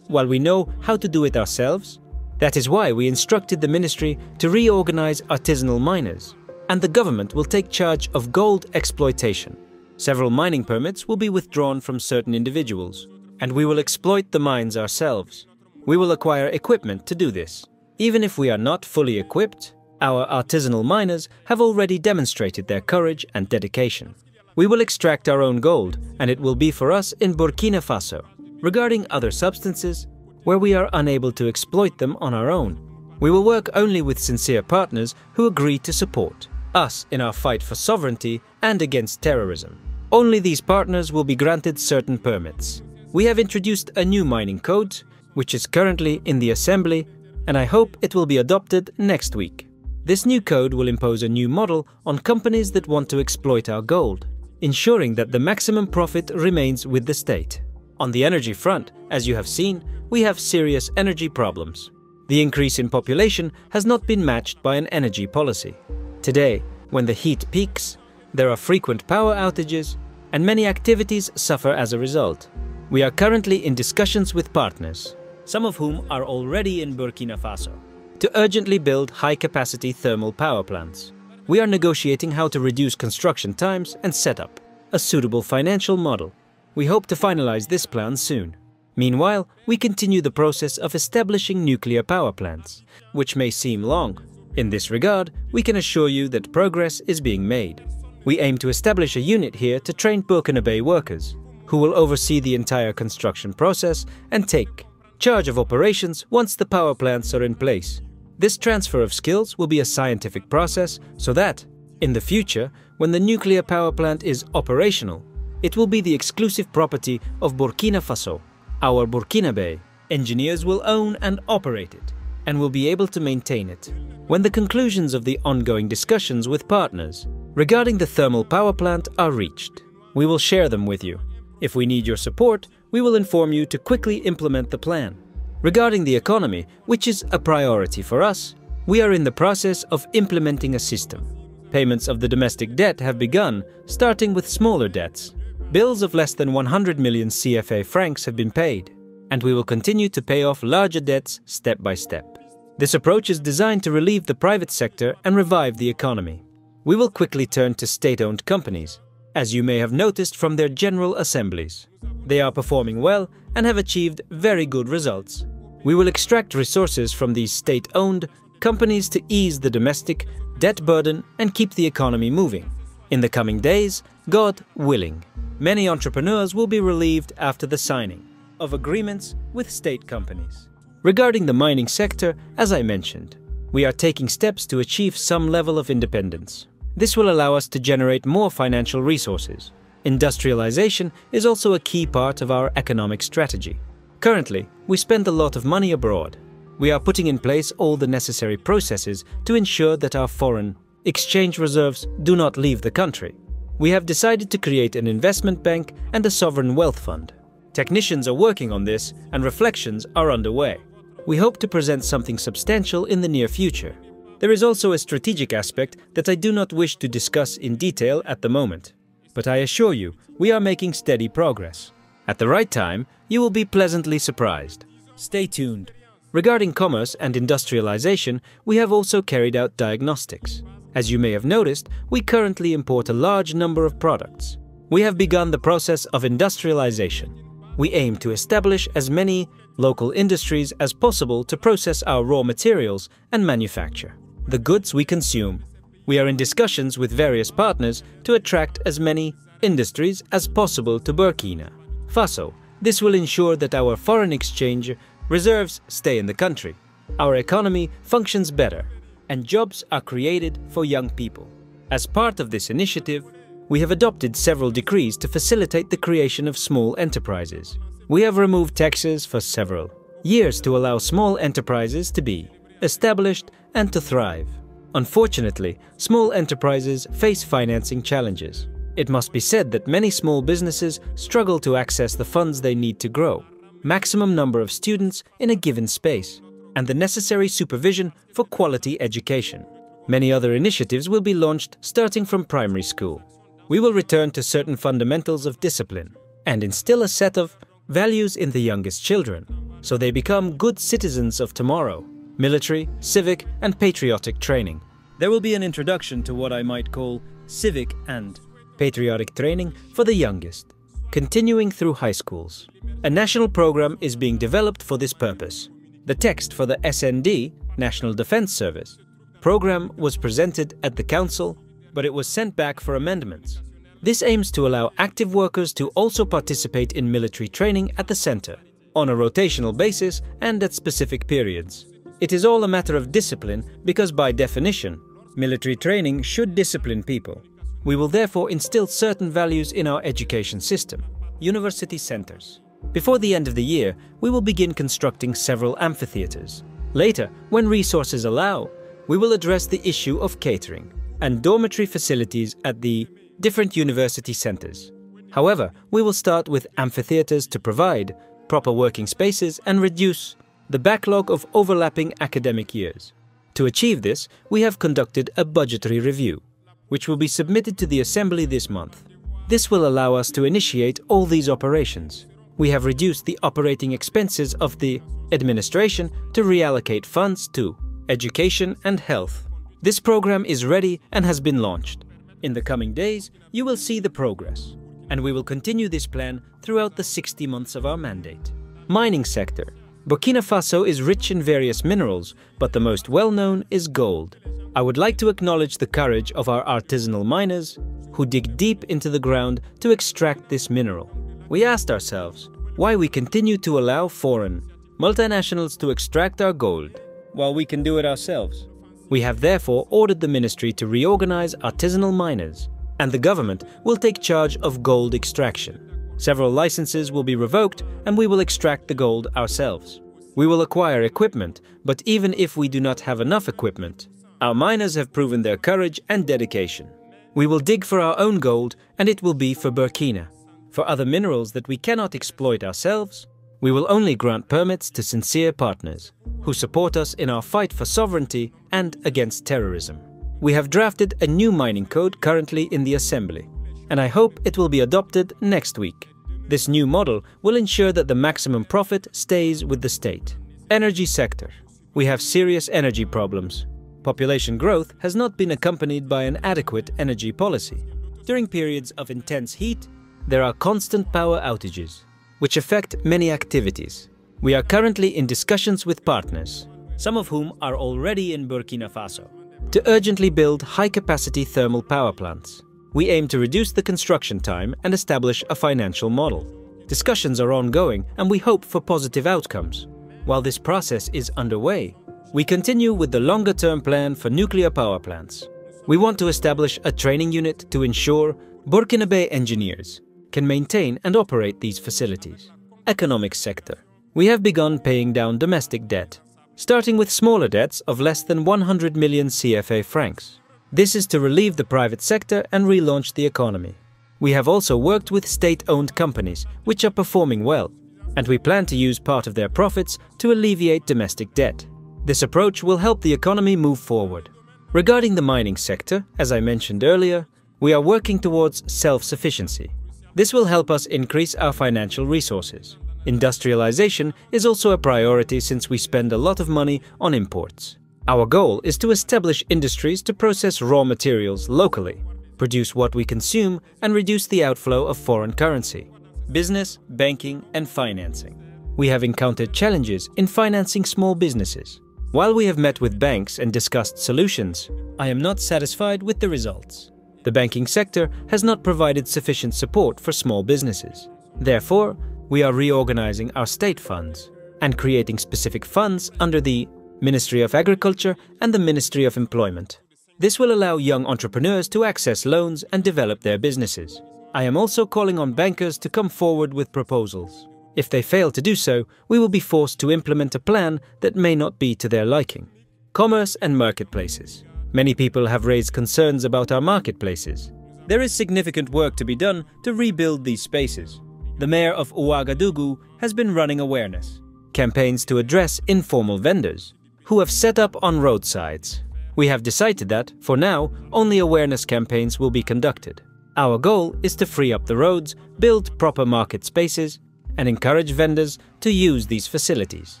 while we know how to do it ourselves? That is why we instructed the ministry to reorganize artisanal miners, and the government will take charge of gold exploitation. Several mining permits will be withdrawn from certain individuals, and we will exploit the mines ourselves. We will acquire equipment to do this. Even if we are not fully equipped, our artisanal miners have already demonstrated their courage and dedication. We will extract our own gold, and it will be for us in Burkina Faso. Regarding other substances, where we are unable to exploit them on our own, we will work only with sincere partners who agree to support us in our fight for sovereignty and against terrorism. Only these partners will be granted certain permits. We have introduced a new mining code, which is currently in the assembly, and I hope it will be adopted next week. This new code will impose a new model on companies that want to exploit our gold, ensuring that the maximum profit remains with the state. On the energy front, as you have seen, we have serious energy problems. The increase in population has not been matched by an energy policy. Today, when the heat peaks, there are frequent power outages, and many activities suffer as a result. We are currently in discussions with partners, some of whom are already in Burkina Faso, to urgently build high-capacity thermal power plants. We are negotiating how to reduce construction times and set up a suitable financial model. We hope to finalize this plan soon. Meanwhile, we continue the process of establishing nuclear power plants, which may seem long. In this regard, we can assure you that progress is being made. We aim to establish a unit here to train Burkinabe workers, who will oversee the entire construction process and take charge of operations once the power plants are in place. This transfer of skills will be a scientific process so that, in the future, when the nuclear power plant is operational, it will be the exclusive property of Burkina Faso. Our Burkinabe engineers will own and operate it, and will be able to maintain it. When the conclusions of the ongoing discussions with partners regarding the thermal power plant are reached, we will share them with you. If we need your support, we will inform you to quickly implement the plan. Regarding the economy, which is a priority for us, we are in the process of implementing a system. Payments of the domestic debt have begun, starting with smaller debts. Bills of less than 100 million CFA francs have been paid, and we will continue to pay off larger debts step by step. This approach is designed to relieve the private sector and revive the economy. We will quickly turn to state-owned companies, as you may have noticed from their general assemblies. They are performing well and have achieved very good results. We will extract resources from these state-owned companies to ease the domestic debt burden and keep the economy moving. In the coming days, God willing, many entrepreneurs will be relieved after the signing of agreements with state companies. Regarding the mining sector, as I mentioned, we are taking steps to achieve some level of independence. This will allow us to generate more financial resources. Industrialization is also a key part of our economic strategy. Currently, we spend a lot of money abroad. We are putting in place all the necessary processes to ensure that our foreign exchange reserves do not leave the country. We have decided to create an investment bank and a sovereign wealth fund. Technicians are working on this and reflections are underway. We hope to present something substantial in the near future. There is also a strategic aspect that I do not wish to discuss in detail at the moment, but I assure you we are making steady progress. At the right time, you will be pleasantly surprised. Stay tuned. Regarding commerce and industrialization, we have also carried out diagnostics. As you may have noticed, we currently import a large number of products. We have begun the process of industrialization. We aim to establish as many local industries as possible to process our raw materials and manufacture the goods we consume. We are in discussions with various partners to attract as many industries as possible to Burkina Faso. This will ensure that our foreign exchange reserves stay in the country, our economy functions better, and jobs are created for young people. As part of this initiative, we have adopted several decrees to facilitate the creation of small enterprises. We have removed taxes for several years to allow small enterprises to be established, and to thrive. Unfortunately, small enterprises face financing challenges. It must be said that many small businesses struggle to access the funds they need to grow, maximum number of students in a given space, and the necessary supervision for quality education. Many other initiatives will be launched starting from primary school. We will return to certain fundamentals of discipline and instill a set of values in the youngest children, so they become good citizens of tomorrow. Military, civic, and patriotic training. There will be an introduction to what I might call civic and patriotic training for the youngest, continuing through high schools. A national program is being developed for this purpose. The text for the SND, National Defense Service, program was presented at the Council, but it was sent back for amendments. This aims to allow active workers to also participate in military training at the center, on a rotational basis and at specific periods. It is all a matter of discipline because, by definition, military training should discipline people. We will therefore instill certain values in our education system. University centers. Before the end of the year, we will begin constructing several amphitheaters. Later, when resources allow, we will address the issue of catering and dormitory facilities at the different university centers. However, we will start with amphitheaters to provide proper working spaces and reduce the backlog of overlapping academic years. To achieve this, we have conducted a budgetary review, which will be submitted to the Assembly this month. This will allow us to initiate all these operations. We have reduced the operating expenses of the administration to reallocate funds to education and health. This program is ready and has been launched. In the coming days, you will see the progress, and we will continue this plan throughout the 60 months of our mandate. Mining sector. Burkina Faso is rich in various minerals, but the most well-known is gold. I would like to acknowledge the courage of our artisanal miners who dig deep into the ground to extract this mineral. We asked ourselves why we continue to allow foreign multinationals to extract our gold while we can do it ourselves. We have therefore ordered the ministry to reorganize artisanal miners, and the government will take charge of gold extraction. Several licenses will be revoked and we will extract the gold ourselves. We will acquire equipment, but even if we do not have enough equipment, our miners have proven their courage and dedication. We will dig for our own gold and it will be for Burkina. For other minerals that we cannot exploit ourselves, we will only grant permits to sincere partners who support us in our fight for sovereignty and against terrorism. We have drafted a new mining code currently in the Assembly, and I hope it will be adopted next week. This new model will ensure that the maximum profit stays with the state. Energy sector. We have serious energy problems. Population growth has not been accompanied by an adequate energy policy. During periods of intense heat, there are constant power outages, which affect many activities. We are currently in discussions with partners, some of whom are already in Burkina Faso, to urgently build high-capacity thermal power plants. We aim to reduce the construction time and establish a financial model. Discussions are ongoing and we hope for positive outcomes. While this process is underway, we continue with the longer-term plan for nuclear power plants. We want to establish a training unit to ensure Burkinabe engineers can maintain and operate these facilities. Economic sector. We have begun paying down domestic debt, starting with smaller debts of less than 100 million CFA francs. This is to relieve the private sector and relaunch the economy. We have also worked with state-owned companies, which are performing well, and we plan to use part of their profits to alleviate domestic debt. This approach will help the economy move forward. Regarding the mining sector, as I mentioned earlier, we are working towards self-sufficiency. This will help us increase our financial resources. Industrialization is also a priority since we spend a lot of money on imports. Our goal is to establish industries to process raw materials locally, produce what we consume, and reduce the outflow of foreign currency. Business, banking, and financing. We have encountered challenges in financing small businesses. While we have met with banks and discussed solutions, I am not satisfied with the results. The banking sector has not provided sufficient support for small businesses. Therefore, we are reorganizing our state funds and creating specific funds under the Ministry of Agriculture and the Ministry of Employment. This will allow young entrepreneurs to access loans and develop their businesses. I am also calling on bankers to come forward with proposals. If they fail to do so, we will be forced to implement a plan that may not be to their liking. Commerce and marketplaces. Many people have raised concerns about our marketplaces. There is significant work to be done to rebuild these spaces. The mayor of Ouagadougou has been running awareness campaigns to address informal vendors who have set up on roadsides. We have decided that, for now, only awareness campaigns will be conducted. Our goal is to free up the roads, build proper market spaces, and encourage vendors to use these facilities.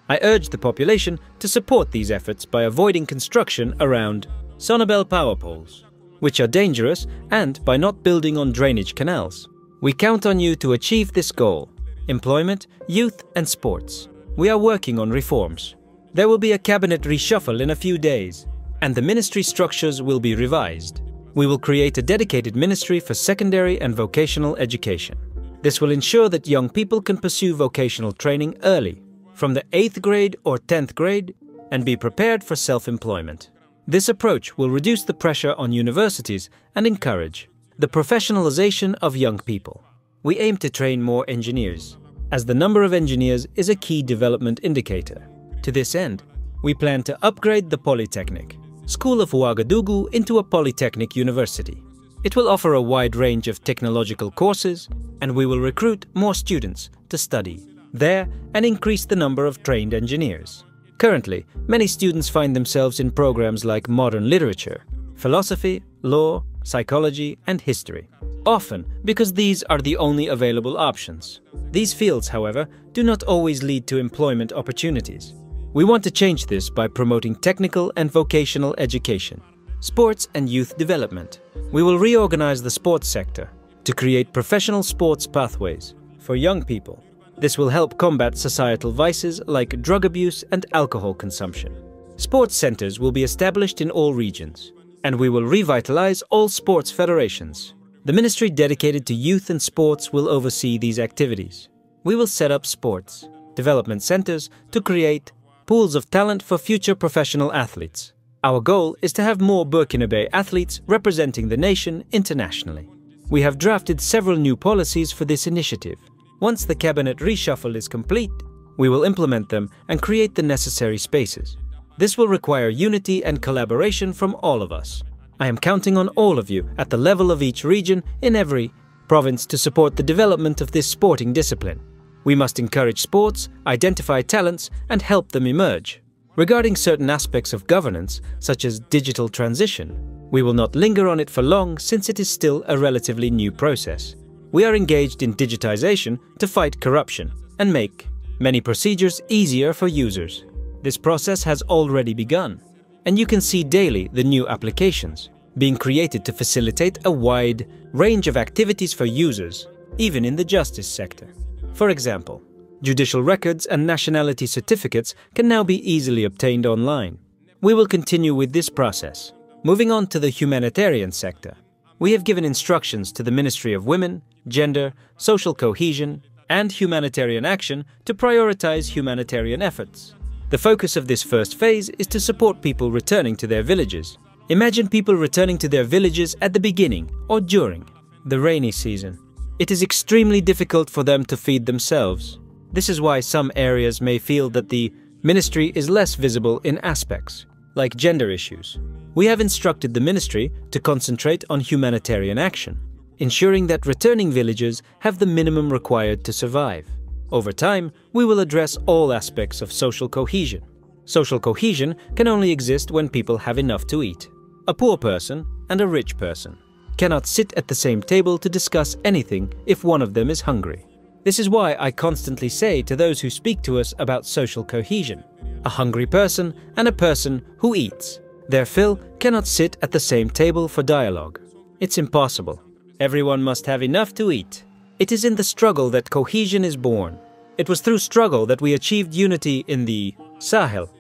I urge the population to support these efforts by avoiding construction around Sonabel power poles, which are dangerous, and by not building on drainage canals. We count on you to achieve this goal: employment, youth, and sports. We are working on reforms. There will be a cabinet reshuffle in a few days, and the ministry structures will be revised. We will create a dedicated ministry for secondary and vocational education. This will ensure that young people can pursue vocational training early, from the 8th grade or 10th grade, and be prepared for self-employment. This approach will reduce the pressure on universities and encourage the professionalization of young people. We aim to train more engineers, as the number of engineers is a key development indicator. To this end, we plan to upgrade the Polytechnic School of Ouagadougou into a polytechnic university. It will offer a wide range of technological courses, and we will recruit more students to study there and increase the number of trained engineers. Currently, many students find themselves in programs like modern literature, philosophy, law, psychology, and history, often because these are the only available options. These fields, however, do not always lead to employment opportunities. We want to change this by promoting technical and vocational education, sports and youth development. We will reorganize the sports sector to create professional sports pathways for young people. This will help combat societal vices like drug abuse and alcohol consumption. Sports centers will be established in all regions, and we will revitalize all sports federations. The ministry dedicated to youth and sports will oversee these activities. We will set up sports development centers to create pools of talent for future professional athletes. Our goal is to have more Burkinabe athletes representing the nation internationally. We have drafted several new policies for this initiative. Once the cabinet reshuffle is complete, we will implement them and create the necessary spaces. This will require unity and collaboration from all of us. I am counting on all of you at the level of each region in every province to support the development of this sporting discipline. We must encourage sports, identify talents, and help them emerge. Regarding certain aspects of governance, such as digital transition, we will not linger on it for long since it is still a relatively new process. We are engaged in digitization to fight corruption and make many procedures easier for users. This process has already begun, and you can see daily the new applications being created to facilitate a wide range of activities for users, even in the justice sector. For example, judicial records and nationality certificates can now be easily obtained online. We will continue with this process. Moving on to the humanitarian sector, we have given instructions to the Ministry of Women, Gender, Social Cohesion, and Humanitarian Action to prioritize humanitarian efforts. The focus of this first phase is to support people returning to their villages. Imagine people returning to their villages at the beginning or during the rainy season. It is extremely difficult for them to feed themselves. This is why some areas may feel that the ministry is less visible in aspects, like gender issues. We have instructed the ministry to concentrate on humanitarian action, ensuring that returning villagers have the minimum required to survive. Over time, we will address all aspects of social cohesion. Social cohesion can only exist when people have enough to eat. A poor person and a rich person cannot sit at the same table to discuss anything if one of them is hungry. This is why I constantly say to those who speak to us about social cohesion, a hungry person and a person who eats their fill cannot sit at the same table for dialogue. It's impossible. Everyone must have enough to eat. It is in the struggle that cohesion is born. It was through struggle that we achieved unity in the Sahel.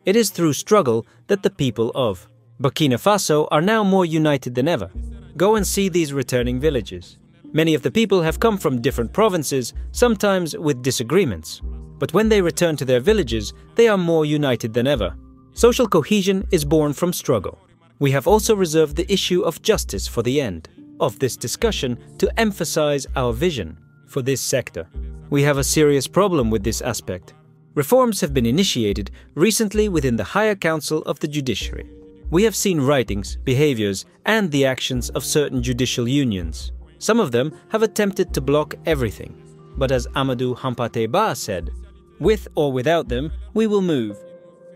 It is through struggle that the people of Burkina Faso are now more united than ever. Go and see these returning villages. Many of the people have come from different provinces, sometimes with disagreements. But when they return to their villages, they are more united than ever. Social cohesion is born from struggle. We have also reserved the issue of justice for the end of this discussion to emphasize our vision for this sector. We have a serious problem with this aspect. Reforms have been initiated recently within the Higher Council of the Judiciary. We have seen writings, behaviors, and the actions of certain judicial unions. Some of them have attempted to block everything. But as Amadou Hampâté Bâ said, with or without them, we will move.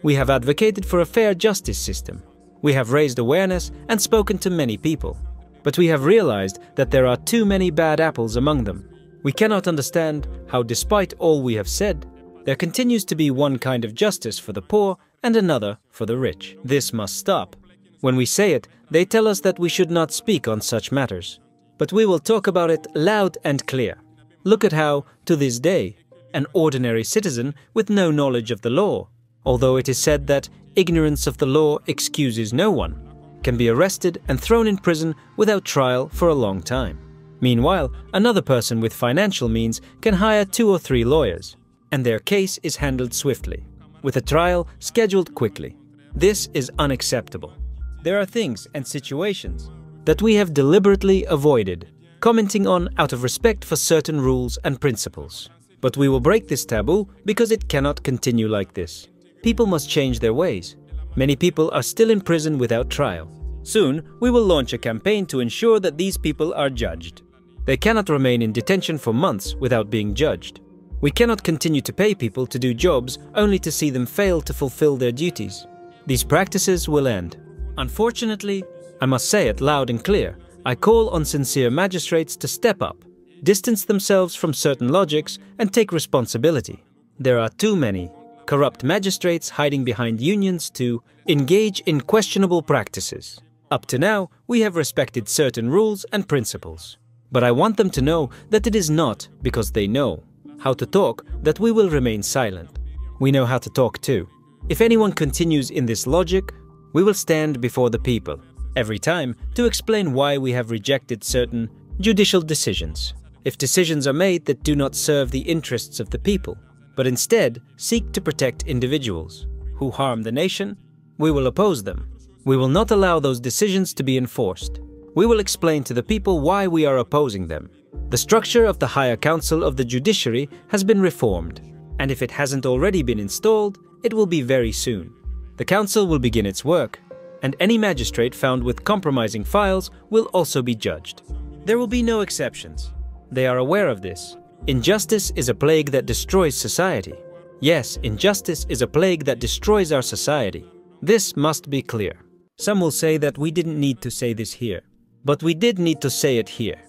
We have advocated for a fair justice system. We have raised awareness and spoken to many people. But we have realized that there are too many bad apples among them. We cannot understand how, despite all we have said, there continues to be one kind of justice for the poor and another for the rich. This must stop. When we say it, they tell us that we should not speak on such matters. But we will talk about it loud and clear. Look at how, to this day, an ordinary citizen with no knowledge of the law, although it is said that ignorance of the law excuses no one, can be arrested and thrown in prison without trial for a long time. Meanwhile, another person with financial means can hire 2 or 3 lawyers, and their case is handled swiftly, with a trial scheduled quickly. This is unacceptable. There are things and situations that we have deliberately avoided, commenting on out of respect for certain rules and principles. But we will break this taboo because it cannot continue like this. People must change their ways. Many people are still in prison without trial. Soon, we will launch a campaign to ensure that these people are judged. They cannot remain in detention for months without being judged. We cannot continue to pay people to do jobs only to see them fail to fulfill their duties. These practices will end. Unfortunately, I must say it loud and clear, I call on sincere magistrates to step up, distance themselves from certain logics, and take responsibility. There are too many corrupt magistrates hiding behind unions to engage in questionable practices. Up to now, we have respected certain rules and principles. But I want them to know that it is not because they know how to talk that we will remain silent. We know how to talk too. If anyone continues in this logic, we will stand before the people every time to explain why we have rejected certain judicial decisions. If decisions are made that do not serve the interests of the people, but instead seek to protect individuals who harm the nation, we will oppose them. We will not allow those decisions to be enforced. We will explain to the people why we are opposing them. The structure of the Higher Council of the Judiciary has been reformed, and if it hasn't already been installed, it will be very soon. The Council will begin its work, and any magistrate found with compromising files will also be judged. There will be no exceptions. They are aware of this. Injustice is a plague that destroys society. Yes, injustice is a plague that destroys our society. This must be clear. Some will say that we didn't need to say this here, but we did need to say it here.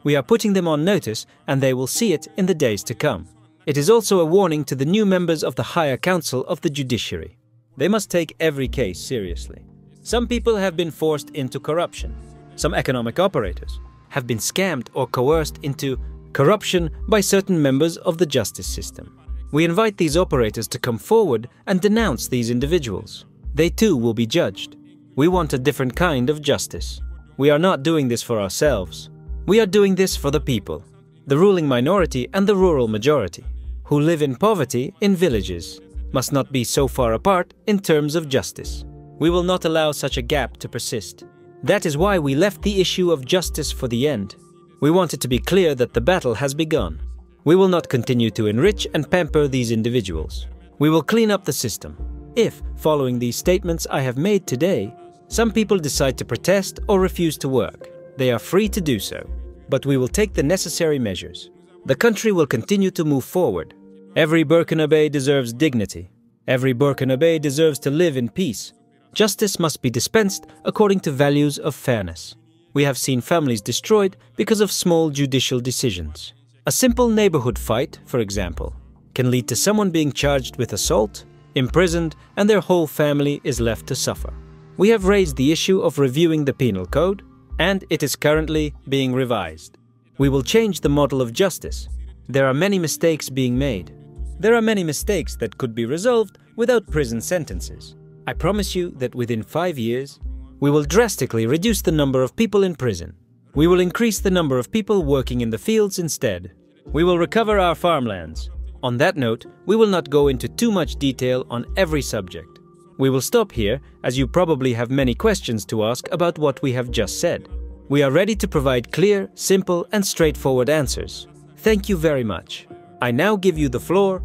We are putting them on notice, and they will see it in the days to come. It is also a warning to the new members of the Higher Council of the Judiciary. They must take every case seriously. Some people have been forced into corruption. Some economic operators have been scammed or coerced into corruption by certain members of the justice system. We invite these operators to come forward and denounce these individuals. They too will be judged. We want a different kind of justice. We are not doing this for ourselves. We are doing this for the people, the ruling minority and the rural majority, who live in poverty in villages, must not be so far apart in terms of justice. We will not allow such a gap to persist. That is why we left the issue of justice for the end. We want it to be clear that the battle has begun. We will not continue to enrich and pamper these individuals. We will clean up the system. If, following these statements I have made today, some people decide to protest or refuse to work, they are free to do so. But we will take the necessary measures. The country will continue to move forward. Every Burkinabe deserves dignity. Every Burkinabe deserves to live in peace. Justice must be dispensed according to values of fairness. We have seen families destroyed because of small judicial decisions. A simple neighborhood fight, for example, can lead to someone being charged with assault, imprisoned, and their whole family is left to suffer. We have raised the issue of reviewing the penal code, and it is currently being revised. We will change the model of justice. There are many mistakes being made. There are many mistakes that could be resolved without prison sentences. I promise you that within 5 years, we will drastically reduce the number of people in prison. We will increase the number of people working in the fields instead. We will recover our farmlands. On that note, we will not go into too much detail on every subject. We will stop here, as you probably have many questions to ask about what we have just said. We are ready to provide clear, simple, and straightforward answers. Thank you very much. I now give you the floor.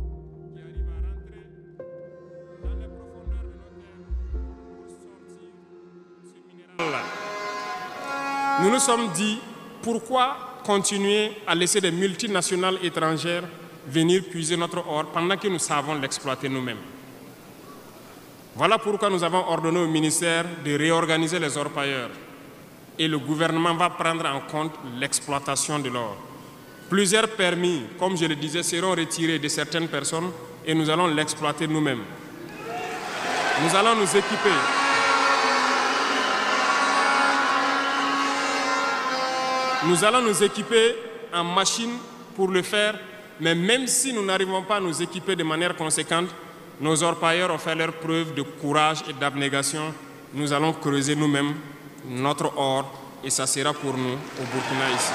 nous nous sommes dit, pourquoi continuer à laisser des multinationales étrangères venir puiser notre or pendant que nous savons l'exploiter nous-mêmes? Voilà pourquoi nous avons ordonné au ministère de réorganiser les orpailleurs et le gouvernement va prendre en compte l'exploitation de l'or. Plusieurs permis, comme je le disais, seront retirés de certaines personnes et nous allons l'exploiter nous-mêmes. Nous allons nous équiper. Nous allons nous équiper en machines pour le faire, mais même si nous n'arrivons pas à nous équiper de manière conséquente, nos orpailleurs ont fait leur preuve de courage et d'abnégation. Nous allons creuser nous-mêmes notre or et ça sera pour nous au Burkina ici.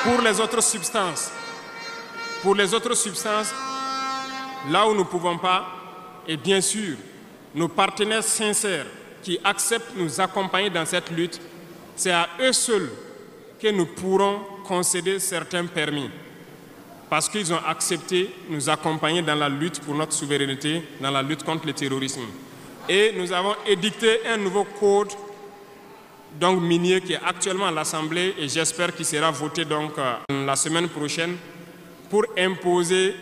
Pour les autres substances, là où nous ne pouvons pas, et bien sûr, nos partenaires sincères qui acceptent de nous accompagner dans cette lutte, c'est à eux seuls que nous pourrons concéder certains permis. Parce qu'ils ont accepté de nous accompagner dans la lutte pour notre souveraineté, dans la lutte contre le terrorisme. Et nous avons édicté un nouveau code donc minier qui est actuellement à l'Assemblée et j'espère qu'il sera voté donc la semaine prochaine pour imposer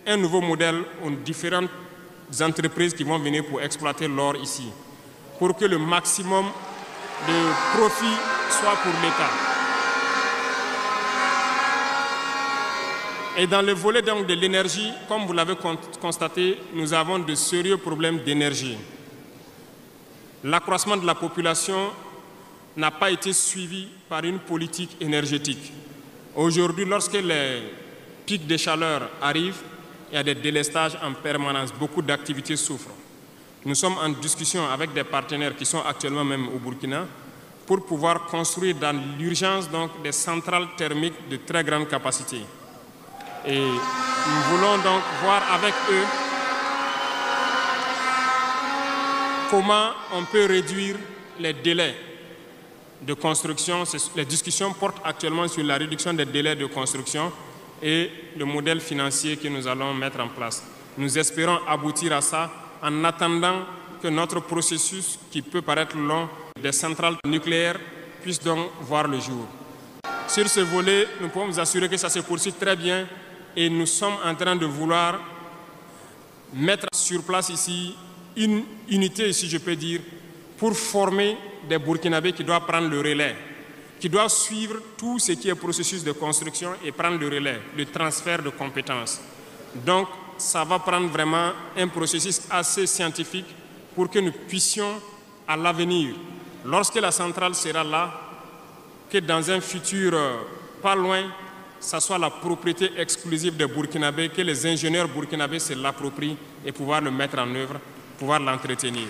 un nouveau modèle aux différentes entreprises qui vont venir pour exploiter l'or ici, pour que le maximum de profit soit pour l'État. Et dans le volet donc de l'énergie, comme vous l'avez constaté, nous avons de sérieux problèmes d'énergie. L'accroissement de la population n'a pas été suivi par une politique énergétique. Aujourd'hui, lorsque les pics de chaleur arrivent, il y a des délestages en permanence, beaucoup d'activités souffrent. Nous sommes en discussion avec des partenaires qui sont actuellement même au Burkina pour pouvoir construire dans l'urgence donc des centrales thermiques de très grande capacité. Et nous voulons donc voir avec eux comment on peut réduire les délais de construction. Les discussions portent actuellement sur la réduction des délais de construction et le modèle financier que nous allons mettre en place. Nous espérons aboutir à ça en attendant que notre processus, qui peut paraître long, des centrales nucléaires, puisse donc voir le jour. Sur ce volet, nous pouvons vous assurer que ça se poursuit très bien et nous sommes en train de vouloir mettre sur place ici une unité, si je peux dire, pour former des Burkinabés qui doivent prendre le relais, qui doivent suivre tout ce qui est processus de construction et prendre le relais, le transfert de compétences. Donc, ça va prendre vraiment un processus assez scientifique pour que nous puissions, à l'avenir, lorsque la centrale sera là, que dans un futur pas loin, ça soit la propriété exclusive des Burkinabés, que les ingénieurs burkinabés se l'approprient et pouvoir le mettre en œuvre, pouvoir l'entretenir.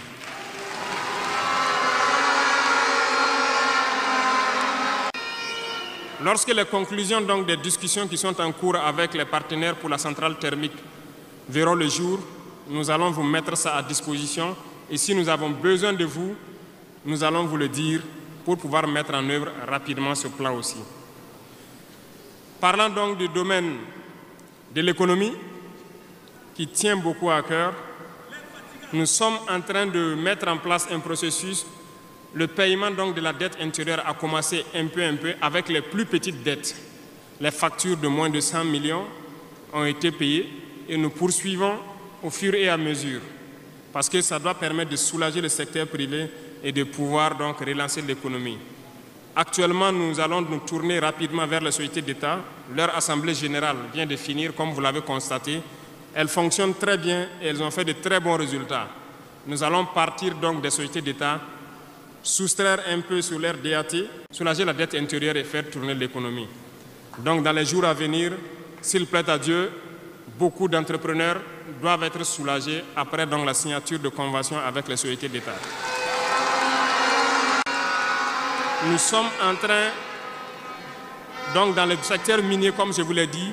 Lorsque les conclusions donc, des discussions qui sont en cours avec les partenaires pour la centrale thermique verront le jour, nous allons vous mettre ça à disposition et si nous avons besoin de vous, nous allons vous le dire pour pouvoir mettre en œuvre rapidement ce plan aussi. Parlant donc du domaine de l'économie, qui tient beaucoup à cœur, nous sommes en train de mettre en place un processus. Le paiement donc de la dette intérieure a commencé un peu avec les plus petites dettes. Les factures de moins de 100 millions ont été payées et nous poursuivons au fur et à mesure parce que ça doit permettre de soulager le secteur privé et de pouvoir donc relancer l'économie. Actuellement, nous allons nous tourner rapidement vers les sociétés d'État. Leur assemblée générale vient de finir, comme vous l'avez constaté. Elles fonctionnent très bien et elles ont fait de très bons résultats. Nous allons partir donc des sociétés d'État, soustraire un peu sur leur DAT, soulager la dette intérieure et faire tourner l'économie. Donc dans les jours à venir, s'il plaît à Dieu, beaucoup d'entrepreneurs doivent être soulagés après donc, la signature de conventions avec les sociétés d'État. Nous sommes en train, donc dans le secteur minier, comme je vous l'ai dit,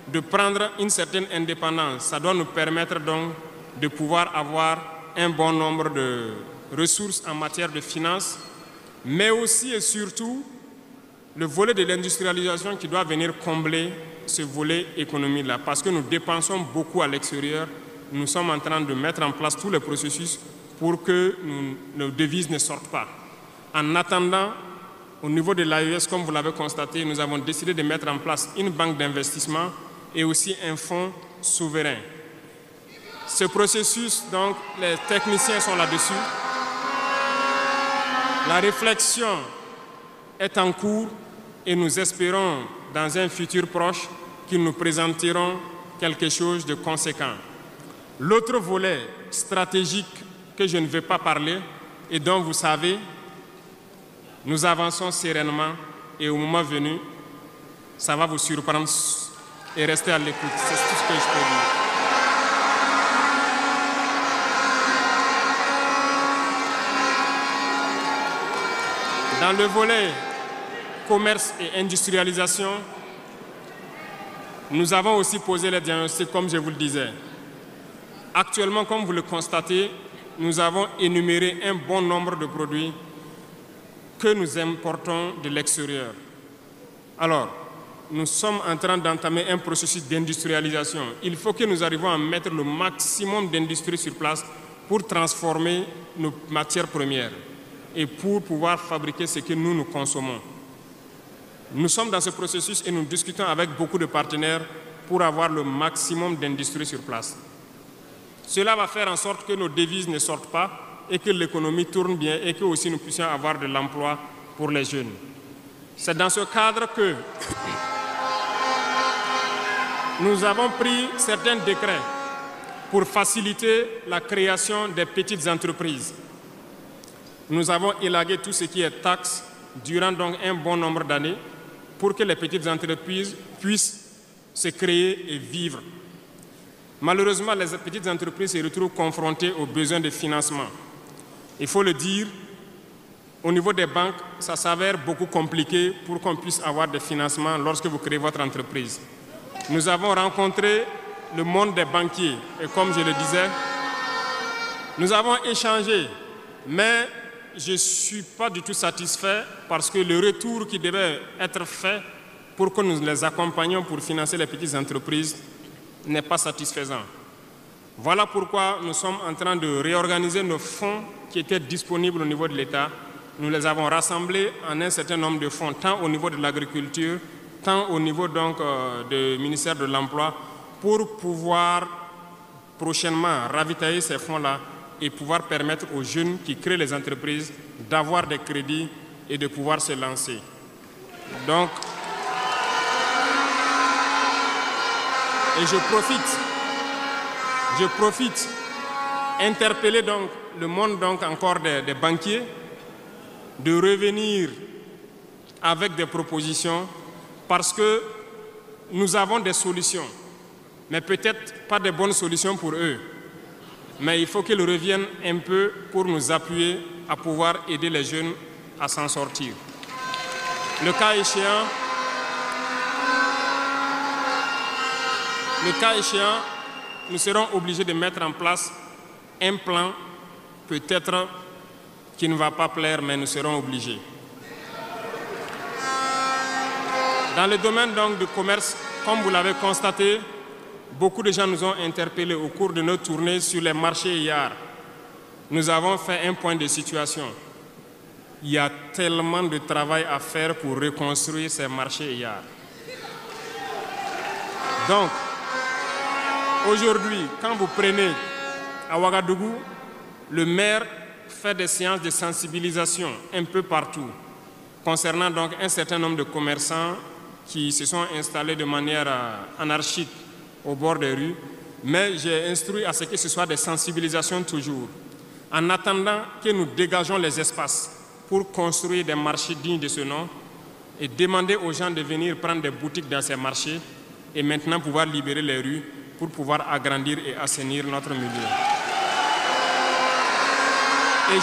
de prendre une certaine indépendance. Ça doit nous permettre donc de pouvoir avoir un bon nombre de ressources en matière de finances, mais aussi et surtout le volet de l'industrialisation qui doit venir combler ce volet économie-là. Parce que nous dépensons beaucoup à l'extérieur, nous sommes en train de mettre en place tous les processus pour que nos devises ne sortent pas. En attendant, au niveau de l'AES, comme vous l'avez constaté, nous avons décidé de mettre en place une banque d'investissement et aussi un fonds souverain. Ce processus, donc, les techniciens sont là-dessus. La réflexion est en cours et nous espérons, dans un futur proche, qu'ils nous présenteront quelque chose de conséquent. L'autre volet stratégique que je ne vais pas parler et dont vous savez, nous avançons sereinement et au moment venu, ça va vous surprendre et rester à l'écoute. C'est tout ce que je peux dire. Dans le volet commerce et industrialisation, nous avons aussi posé les diagnostics, comme je vous le disais. Actuellement, comme vous le constatez, nous avons énuméré un bon nombre de produits que nous importons de l'extérieur. Alors, nous sommes en train d'entamer un processus d'industrialisation. Il faut que nous arrivions à mettre le maximum d'industrie sur place pour transformer nos matières premières et pour pouvoir fabriquer ce que nous consommons. Nous sommes dans ce processus et nous discutons avec beaucoup de partenaires pour avoir le maximum d'industrie sur place. Cela va faire en sorte que nos devises ne sortent pas et que l'économie tourne bien et que aussi nous puissions avoir de l'emploi pour les jeunes. C'est dans ce cadre que nous avons pris certains décrets pour faciliter la création des petites entreprises. Nous avons élagué tout ce qui est taxes durant donc un bon nombre d'années pour que les petites entreprises puissent se créer et vivre. Malheureusement, les petites entreprises se retrouvent confrontées aux besoins de financement. Il faut le dire, au niveau des banques, ça s'avère beaucoup compliqué pour qu'on puisse avoir des financements lorsque vous créez votre entreprise. Nous avons rencontré le monde des banquiers et comme je le disais, nous avons échangé, mais je ne suis pas du tout satisfait parce que le retour qui devait être fait pour que nous les accompagnions pour financer les petites entreprises n'est pas satisfaisant. Voilà pourquoi nous sommes en train de réorganiser nos fonds qui étaient disponibles au niveau de l'État. Nous les avons rassemblés en un certain nombre de fonds, tant au niveau de l'agriculture, tant au niveau donc du ministère de l'Emploi, pour pouvoir prochainement ravitailler ces fonds-là et pouvoir permettre aux jeunes qui créent les entreprises d'avoir des crédits et de pouvoir se lancer. Donc, et je profite interpeller donc le monde donc encore des banquiers de revenir avec des propositions parce que nous avons des solutions, mais peut-être pas de bonnes solutions pour eux. Mais il faut qu'ils reviennent un peu pour nous appuyer à pouvoir aider les jeunes à s'en sortir. Le cas échéant, nous serons obligés de mettre en place un plan, peut-être qui ne va pas plaire, mais nous serons obligés. Dans le domaine donc du commerce, comme vous l'avez constaté, beaucoup de gens nous ont interpellés au cours de nos tournées sur les marchés hier. Nous avons fait un point de situation. Il y a tellement de travail à faire pour reconstruire ces marchés hier. Donc, aujourd'hui, quand vous prenez à Ouagadougou, le maire fait des séances de sensibilisation un peu partout, concernant donc un certain nombre de commerçants qui se sont installés de manière anarchique au bord des rues, mais j'ai instruit à ce que ce soit des sensibilisations toujours, en attendant que nous dégageons les espaces pour construire des marchés dignes de ce nom et demander aux gens de venir prendre des boutiques dans ces marchés et maintenant pouvoir libérer les rues pour pouvoir agrandir et assainir notre milieu. Et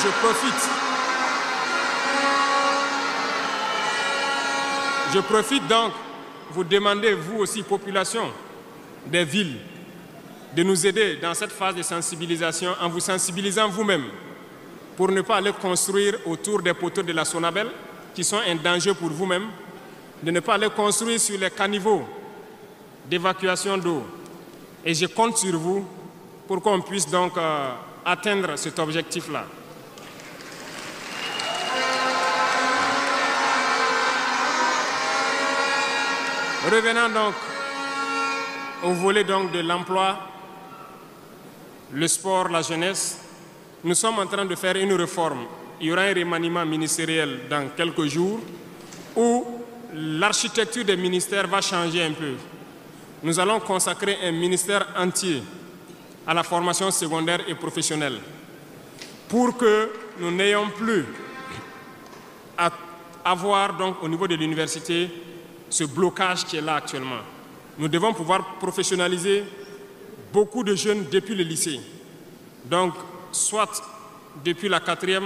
je profite donc vous demander, vous aussi, population des villes, de nous aider dans cette phase de sensibilisation en vous sensibilisant vous-même pour ne pas aller construire autour des poteaux de la Sonabel qui sont un danger pour vous-même, de ne pas aller construire sur les caniveaux d'évacuation d'eau. Et je compte sur vous pour qu'on puisse donc atteindre cet objectif-là. Revenant donc au volet donc de l'emploi, le sport, la jeunesse, nous sommes en train de faire une réforme. Il y aura un remaniement ministériel dans quelques jours où l'architecture des ministères va changer un peu. Nous allons consacrer un ministère entier à la formation secondaire et professionnelle pour que nous n'ayons plus à avoir donc au niveau de l'université ce blocage qui est là actuellement. Nous devons pouvoir professionnaliser beaucoup de jeunes depuis le lycée. Donc, soit depuis la 4e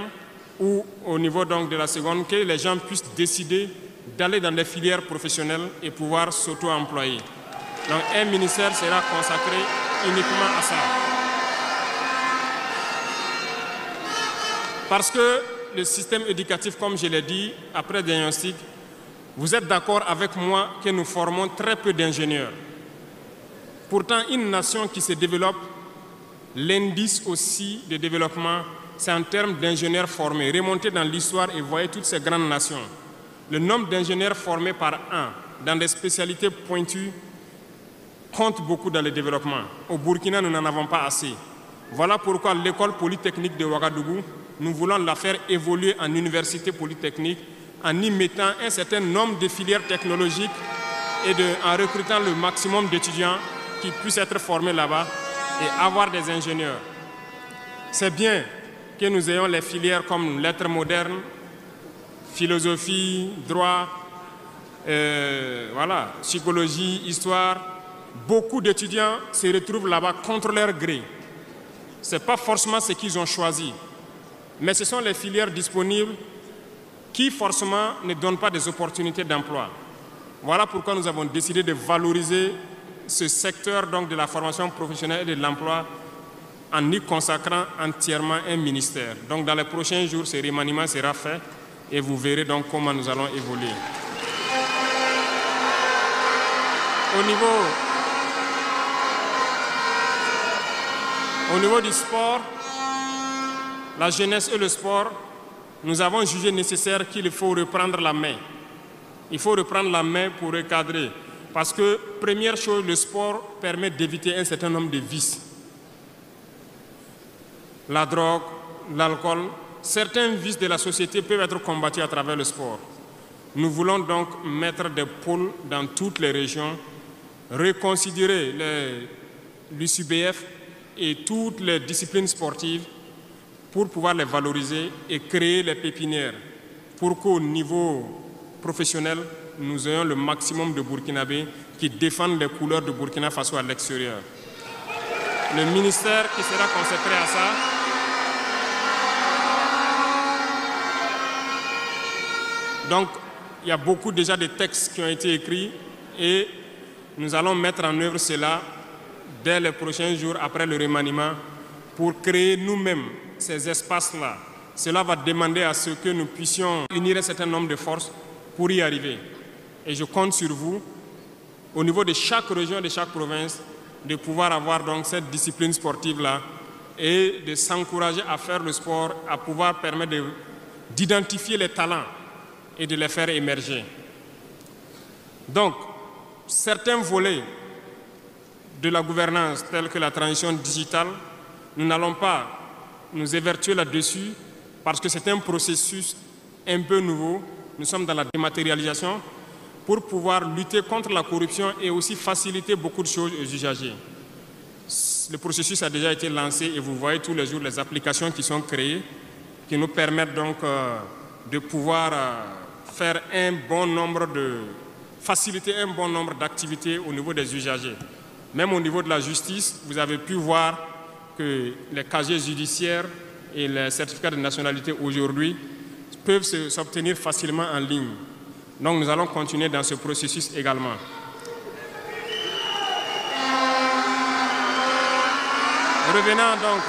ou au niveau donc de la seconde, que les gens puissent décider d'aller dans des filières professionnelles et pouvoir s'auto-employer. Donc, un ministère sera consacré uniquement à ça. Parce que le système éducatif, comme je l'ai dit, après diagnostic, vous êtes d'accord avec moi que nous formons très peu d'ingénieurs. Pourtant, une nation qui se développe, l'indice aussi de développement, c'est en termes d'ingénieurs formés. Remontez dans l'histoire et voyez toutes ces grandes nations. Le nombre d'ingénieurs formés par an dans des spécialités pointues compte beaucoup dans le développement. Au Burkina, nous n'en avons pas assez. Voilà pourquoi l'école polytechnique de Ouagadougou, nous voulons la faire évoluer en université polytechnique en y mettant un certain nombre de filières technologiques et en recrutant le maximum d'étudiants qui puissent être formés là-bas et avoir des ingénieurs. C'est bien que nous ayons les filières comme lettres modernes, philosophie, droit, voilà, psychologie, histoire. Beaucoup d'étudiants se retrouvent là-bas contre leur gré. Ce n'est pas forcément ce qu'ils ont choisi, mais ce sont les filières disponibles qui forcément ne donnent pas des opportunités d'emploi. Voilà pourquoi nous avons décidé de valoriser ce secteur donc, de la formation professionnelle et de l'emploi en y consacrant entièrement un ministère. Donc dans les prochains jours, ce remaniement sera fait et vous verrez donc comment nous allons évoluer. Au niveau du sport, la jeunesse et le sport, nous avons jugé nécessaire qu'il faut reprendre la main. Il faut reprendre la main pour recadrer. Parce que, première chose, le sport permet d'éviter un certain nombre de vices. La drogue, l'alcool, certains vices de la société peuvent être combattus à travers le sport. Nous voulons donc mettre des pôles dans toutes les régions, reconsidérer l'USBF et toutes les disciplines sportives pour pouvoir les valoriser et créer les pépinières pour qu'au niveau professionnel, nous ayons le maximum de Burkinabés qui défendent les couleurs de Burkina Faso à l'extérieur. Le ministère qui sera consacré à ça donc, il y a beaucoup déjà de textes qui ont été écrits et nous allons mettre en œuvre cela dès les prochains jours après le remaniement pour créer nous-mêmes ces espaces-là. Cela va demander à ce que nous puissions unir un certain nombre de forces pour y arriver. Et je compte sur vous, au niveau de chaque région, de chaque province, de pouvoir avoir donc cette discipline sportive-là et de s'encourager à faire le sport, à pouvoir permettre d'identifier les talents et de les faire émerger. Donc, certains volets de la gouvernance, tels que la transition digitale, nous n'allons pas nous évertuer là-dessus parce que c'est un processus un peu nouveau. Nous sommes dans la dématérialisation pour pouvoir lutter contre la corruption et aussi faciliter beaucoup de choses aux usagers. Le processus a déjà été lancé et vous voyez tous les jours les applications qui sont créées qui nous permettent donc de pouvoir faire un bon nombre faciliter un bon nombre d'activités au niveau des usagers. Même au niveau de la justice, vous avez pu voir que les casiers judiciaires et les certificats de nationalité aujourd'hui peuvent s'obtenir facilement en ligne. Donc nous allons continuer dans ce processus également. Revenant donc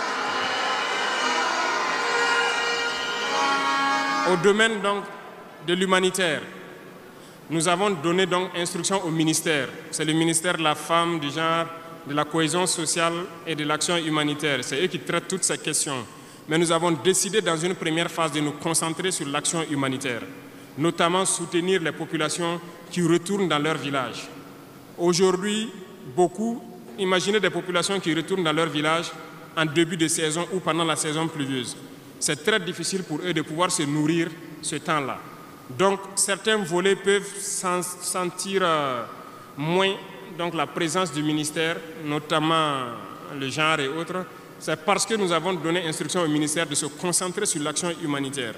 au domaine donc de l'humanitaire, nous avons donné donc instruction au ministère. C'est le ministère de la Femme, du Genre, de la cohésion sociale et de l'action humanitaire. C'est eux qui traitent toutes ces questions. Mais nous avons décidé dans une première phase de nous concentrer sur l'action humanitaire, notamment soutenir les populations qui retournent dans leur village. Aujourd'hui, imaginez des populations qui retournent dans leur village en début de saison ou pendant la saison pluvieuse. C'est très difficile pour eux de pouvoir se nourrir ce temps-là. Donc, certains volets peuvent sentir moins donc, la présence du ministère, notamment le genre et autres. C'est parce que nous avons donné instruction au ministère de se concentrer sur l'action humanitaire.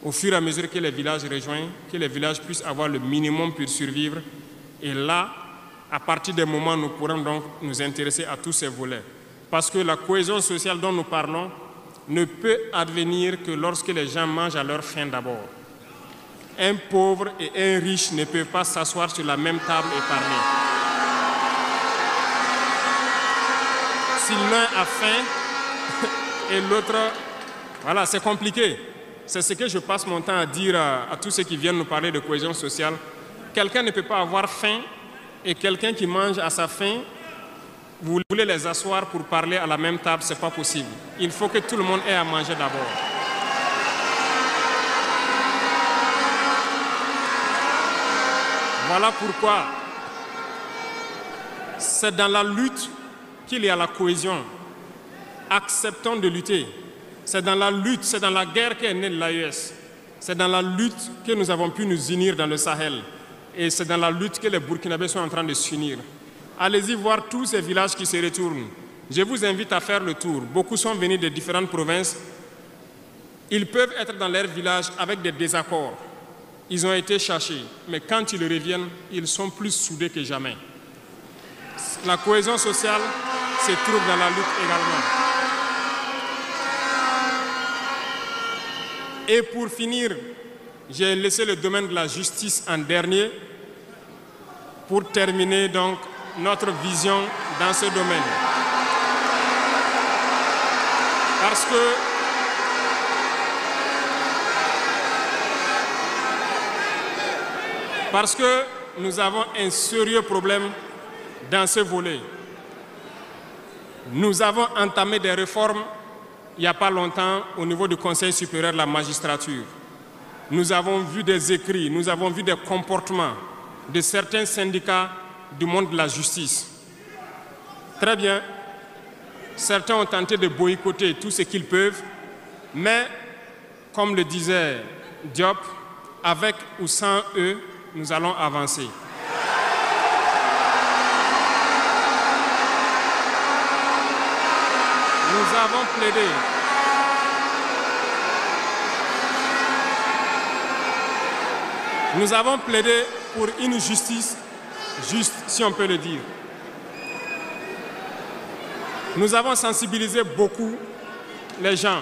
Au fur et à mesure que les villages rejoignent, que les villages puissent avoir le minimum pour survivre. Et là, à partir des moments où nous pourrons donc nous intéresser à tous ces volets. Parce que la cohésion sociale dont nous parlons ne peut advenir que lorsque les gens mangent à leur faim d'abord. Un pauvre et un riche ne peuvent pas s'asseoir sur la même table et parler. Si l'un a faim et l'autre, voilà, c'est compliqué. C'est ce que je passe mon temps à dire à tous ceux qui viennent nous parler de cohésion sociale. Quelqu'un ne peut pas avoir faim et quelqu'un qui mange à sa faim, vous voulez les asseoir pour parler à la même table, ce n'est pas possible. Il faut que tout le monde ait à manger d'abord. Voilà pourquoi c'est dans la lutte qu'il y a la cohésion. Acceptons de lutter. C'est dans la lutte, c'est dans la guerre qu'est née l'AES. C'est dans la lutte que nous avons pu nous unir dans le Sahel. Et c'est dans la lutte que les Burkinabés sont en train de s'unir. Allez-y voir tous ces villages qui se retournent. Je vous invite à faire le tour. Beaucoup sont venus de différentes provinces. Ils peuvent être dans leur village avec des désaccords. Ils ont été cherchés. Mais quand ils reviennent, ils sont plus soudés que jamais. La cohésion sociale se trouve dans la lutte également. Et pour finir, j'ai laissé le domaine de la justice en dernier pour terminer donc notre vision dans ce domaine. Parce que nous avons un sérieux problème dans ce volet. Nous avons entamé des réformes il n'y a pas longtemps au niveau du Conseil supérieur de la magistrature. Nous avons vu des écrits, nous avons vu des comportements de certains syndicats du monde de la justice. Très bien, certains ont tenté de boycotter tout ce qu'ils peuvent, mais comme le disait Diop, avec ou sans eux, nous allons avancer. Nous avons plaidé. Nous avons plaidé pour une justice juste, si on peut le dire. Nous avons sensibilisé beaucoup les gens,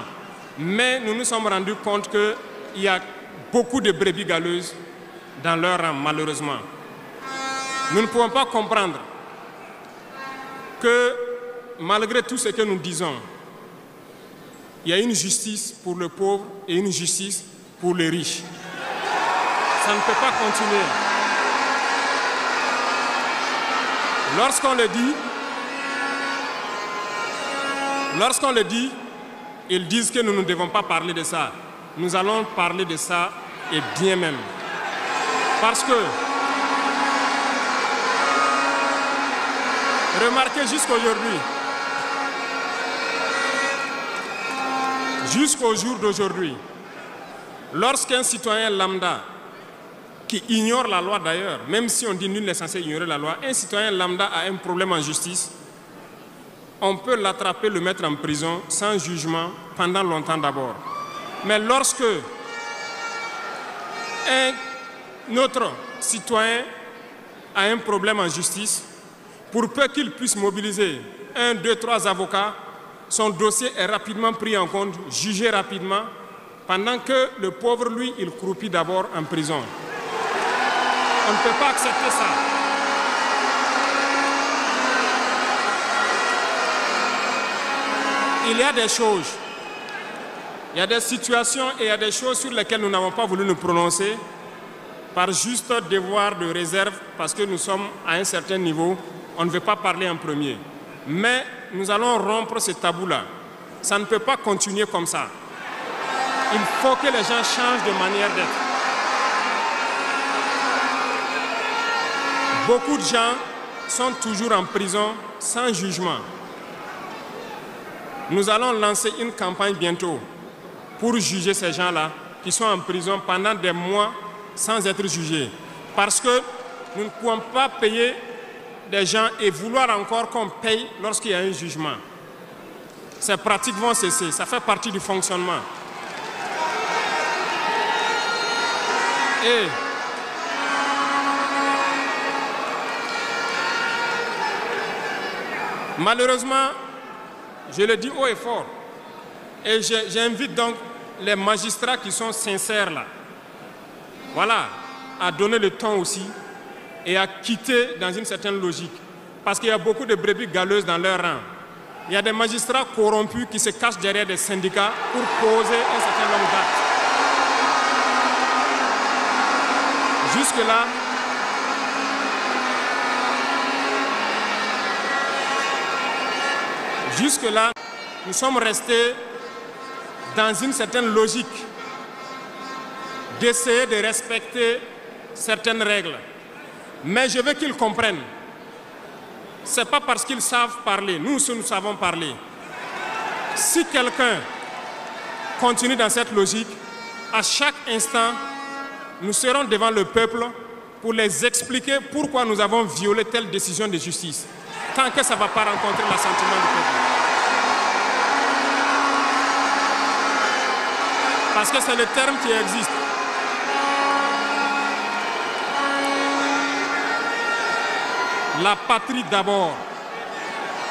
mais nous nous sommes rendus compte qu'il y a beaucoup de brebis galeuses dans leur rang, malheureusement. Nous ne pouvons pas comprendre que, malgré tout ce que nous disons, il y a une justice pour le pauvre et une justice pour les riches. Ça ne peut pas continuer. Lorsqu'on le dit, ils disent que nous ne devons pas parler de ça. Nous allons parler de ça et bien même. Parce que, remarquez jusqu'au jour d'aujourd'hui, lorsqu'un citoyen lambda, qui ignore la loi d'ailleurs, même si on dit nul n'est censé ignorer la loi, un citoyen lambda a un problème en justice, on peut l'attraper, le mettre en prison sans jugement pendant longtemps d'abord. Mais lorsque un autre citoyen a un problème en justice, pour peu qu'il puisse mobiliser 1, 2, 3 avocats, son dossier est rapidement pris en compte, jugé rapidement, pendant que le pauvre, lui, il croupit d'abord en prison. On ne peut pas accepter ça. Il y a des choses, il y a des situations et il y a des choses sur lesquelles nous n'avons pas voulu nous prononcer par juste devoir de réserve parce que nous sommes à un certain niveau On ne veut pas parler en premier. Mais nous allons rompre ce tabou-là. Ça ne peut pas continuer comme ça. Il faut que les gens changent de manière d'être. Beaucoup de gens sont toujours en prison sans jugement. Nous allons lancer une campagne bientôt pour juger ces gens-là qui sont en prison pendant des mois sans être jugés. Parce que nous ne pouvons pas payer des gens et vouloir encore qu'on paye lorsqu'il y a un jugement. Ces pratiques vont cesser, ça fait partie du fonctionnement. Et malheureusement, je le dis haut et fort, et j'invite donc les magistrats qui sont sincères là, voilà, à donner le ton aussi et à quitter dans une certaine logique. Parce qu'il y a beaucoup de brebis galeuses dans leur rang. Il y a des magistrats corrompus qui se cachent derrière des syndicats pour poser un certain nombre d'actes. Jusque-là, nous sommes restés dans une certaine logique d'essayer de respecter certaines règles. Mais je veux qu'ils comprennent. Ce n'est pas parce qu'ils savent parler. Nous savons parler. Si quelqu'un continue dans cette logique, à chaque instant, nous serons devant le peuple pour les expliquer pourquoi nous avons violé telle décision de justice, tant que ça ne va pas rencontrer l'assentiment du peuple. Parce que c'est le terme qui existe. La patrie d'abord,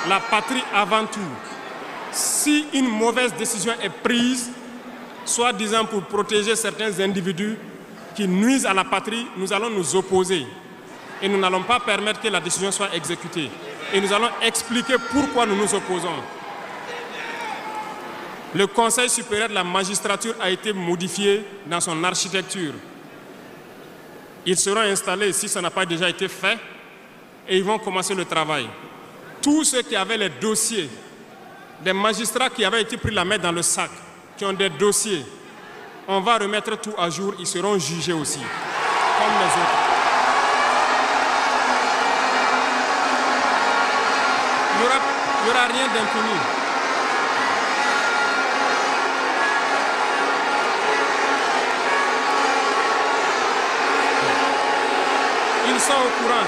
la patrie avant tout. Si une mauvaise décision est prise, soi-disant pour protéger certains individus qui nuisent à la patrie, nous allons nous opposer. Et nous n'allons pas permettre que la décision soit exécutée. Et nous allons expliquer pourquoi nous nous opposons. Le Conseil supérieur de la magistrature a été modifié dans son architecture. Ils seront installés, si ça n'a pas déjà été fait, et ils vont commencer le travail. Tous ceux qui avaient les dossiers, des magistrats qui avaient été pris la main dans le sac, qui ont des dossiers, on va remettre tout à jour, ils seront jugés aussi, comme les autres. Il n'y aura rien d'impuni. Ils sont au courant.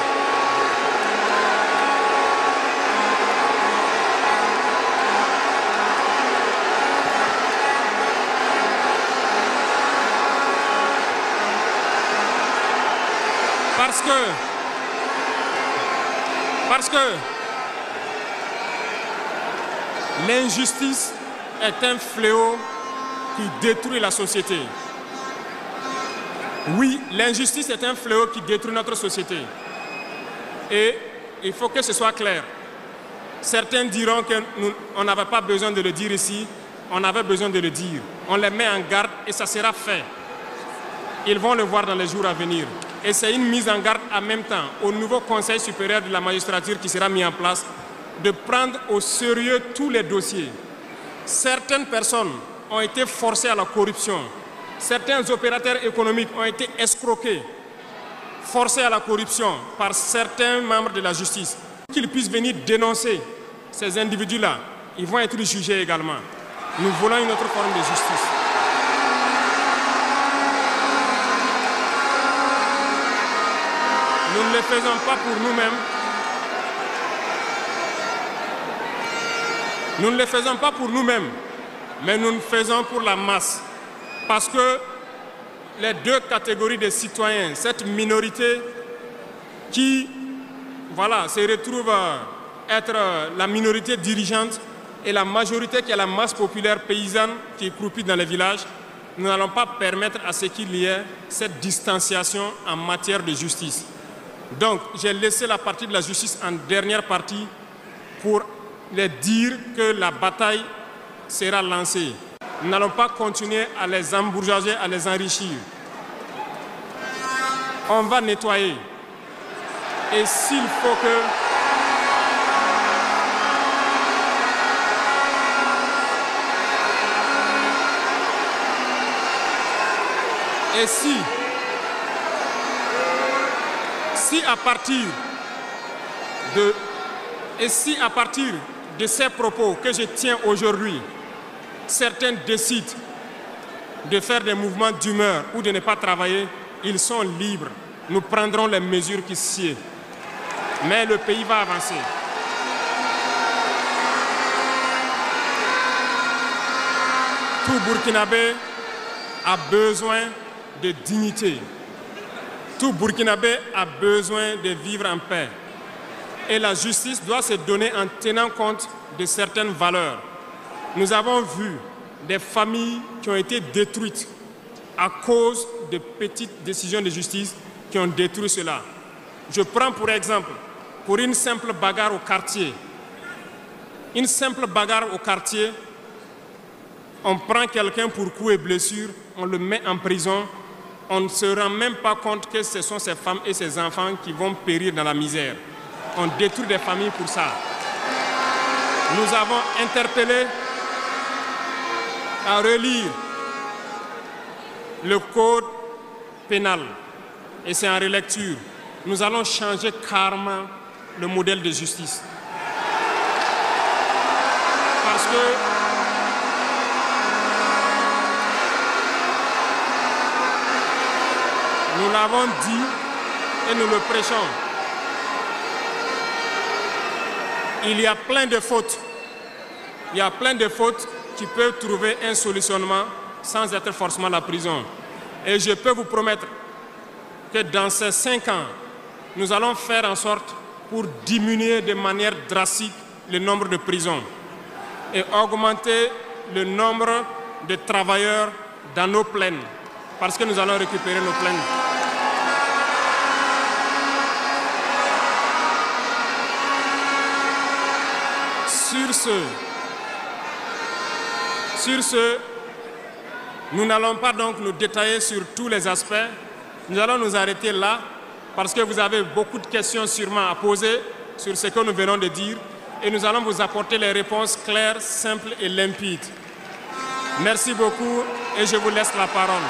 Parce que l'injustice est un fléau qui détruit la société. Oui, l'injustice est un fléau qui détruit notre société. Et il faut que ce soit clair. Certains diront qu'on n'avait pas besoin de le dire ici, on avait besoin de le dire. On les met en garde et ça sera fait. Ils vont le voir dans les jours à venir. Et c'est une mise en garde en même temps au nouveau Conseil supérieur de la magistrature qui sera mis en place de prendre au sérieux tous les dossiers. Certaines personnes ont été forcées à la corruption. Certains opérateurs économiques ont été escroqués, forcés à la corruption par certains membres de la justice. Qu'ils puissent venir dénoncer ces individus-là, ils vont être jugés également. Nous voulons une autre forme de justice. Nous ne le faisons pas pour nous-mêmes. Nous ne le faisons pas pour nous-mêmes, mais nous le faisons pour la masse. Parce que les deux catégories de citoyens, cette minorité qui se retrouve être la minorité dirigeante et la majorité qui est la masse populaire paysanne qui est croupie dans les villages, nous n'allons pas permettre à ce qu'il y ait cette distanciation en matière de justice. Donc, j'ai laissé la partie de la justice en dernière partie pour les dire que la bataille sera lancée. Nous n'allons pas continuer à les embourgeoiser, à les enrichir. On va nettoyer. Et s'il faut que Et si à partir de ces propos que je tiens aujourd'hui, certains décident de faire des mouvements d'humeur ou de ne pas travailler, ils sont libres. Nous prendrons les mesures qui sied. Mais le pays va avancer. Tout Burkinabé a besoin de dignité. Tout Burkinabé a besoin de vivre en paix. Et la justice doit se donner en tenant compte de certaines valeurs. Nous avons vu des familles qui ont été détruites à cause de petites décisions de justice qui ont détruit cela. Je prends pour exemple, pour une simple bagarre au quartier. Une simple bagarre au quartier, on prend quelqu'un pour coups et blessures, on le met en prison, on ne se rend même pas compte que ce sont ces femmes et ces enfants qui vont périr dans la misère. On détruit des familles pour ça. Nous avons interpellé à relire le code pénal et c'est en relecture. Nous allons changer carrément le modèle de justice. Parce que nous l'avons dit et nous le prêchons. Il y a plein de fautes. Il y a plein de fautes qui peuvent trouver un solutionnement sans être forcément la prison. Et je peux vous promettre que dans ces 5 ans, nous allons faire en sorte pour diminuer de manière drastique le nombre de prisons et augmenter le nombre de travailleurs dans nos plaines, parce que nous allons récupérer nos plaines. Sur ce, nous n'allons pas donc nous détailler sur tous les aspects. Nous allons nous arrêter là parce que vous avez beaucoup de questions sûrement à poser sur ce que nous venons de dire et nous allons vous apporter les réponses claires, simples et limpides. Merci beaucoup et je vous laisse la parole.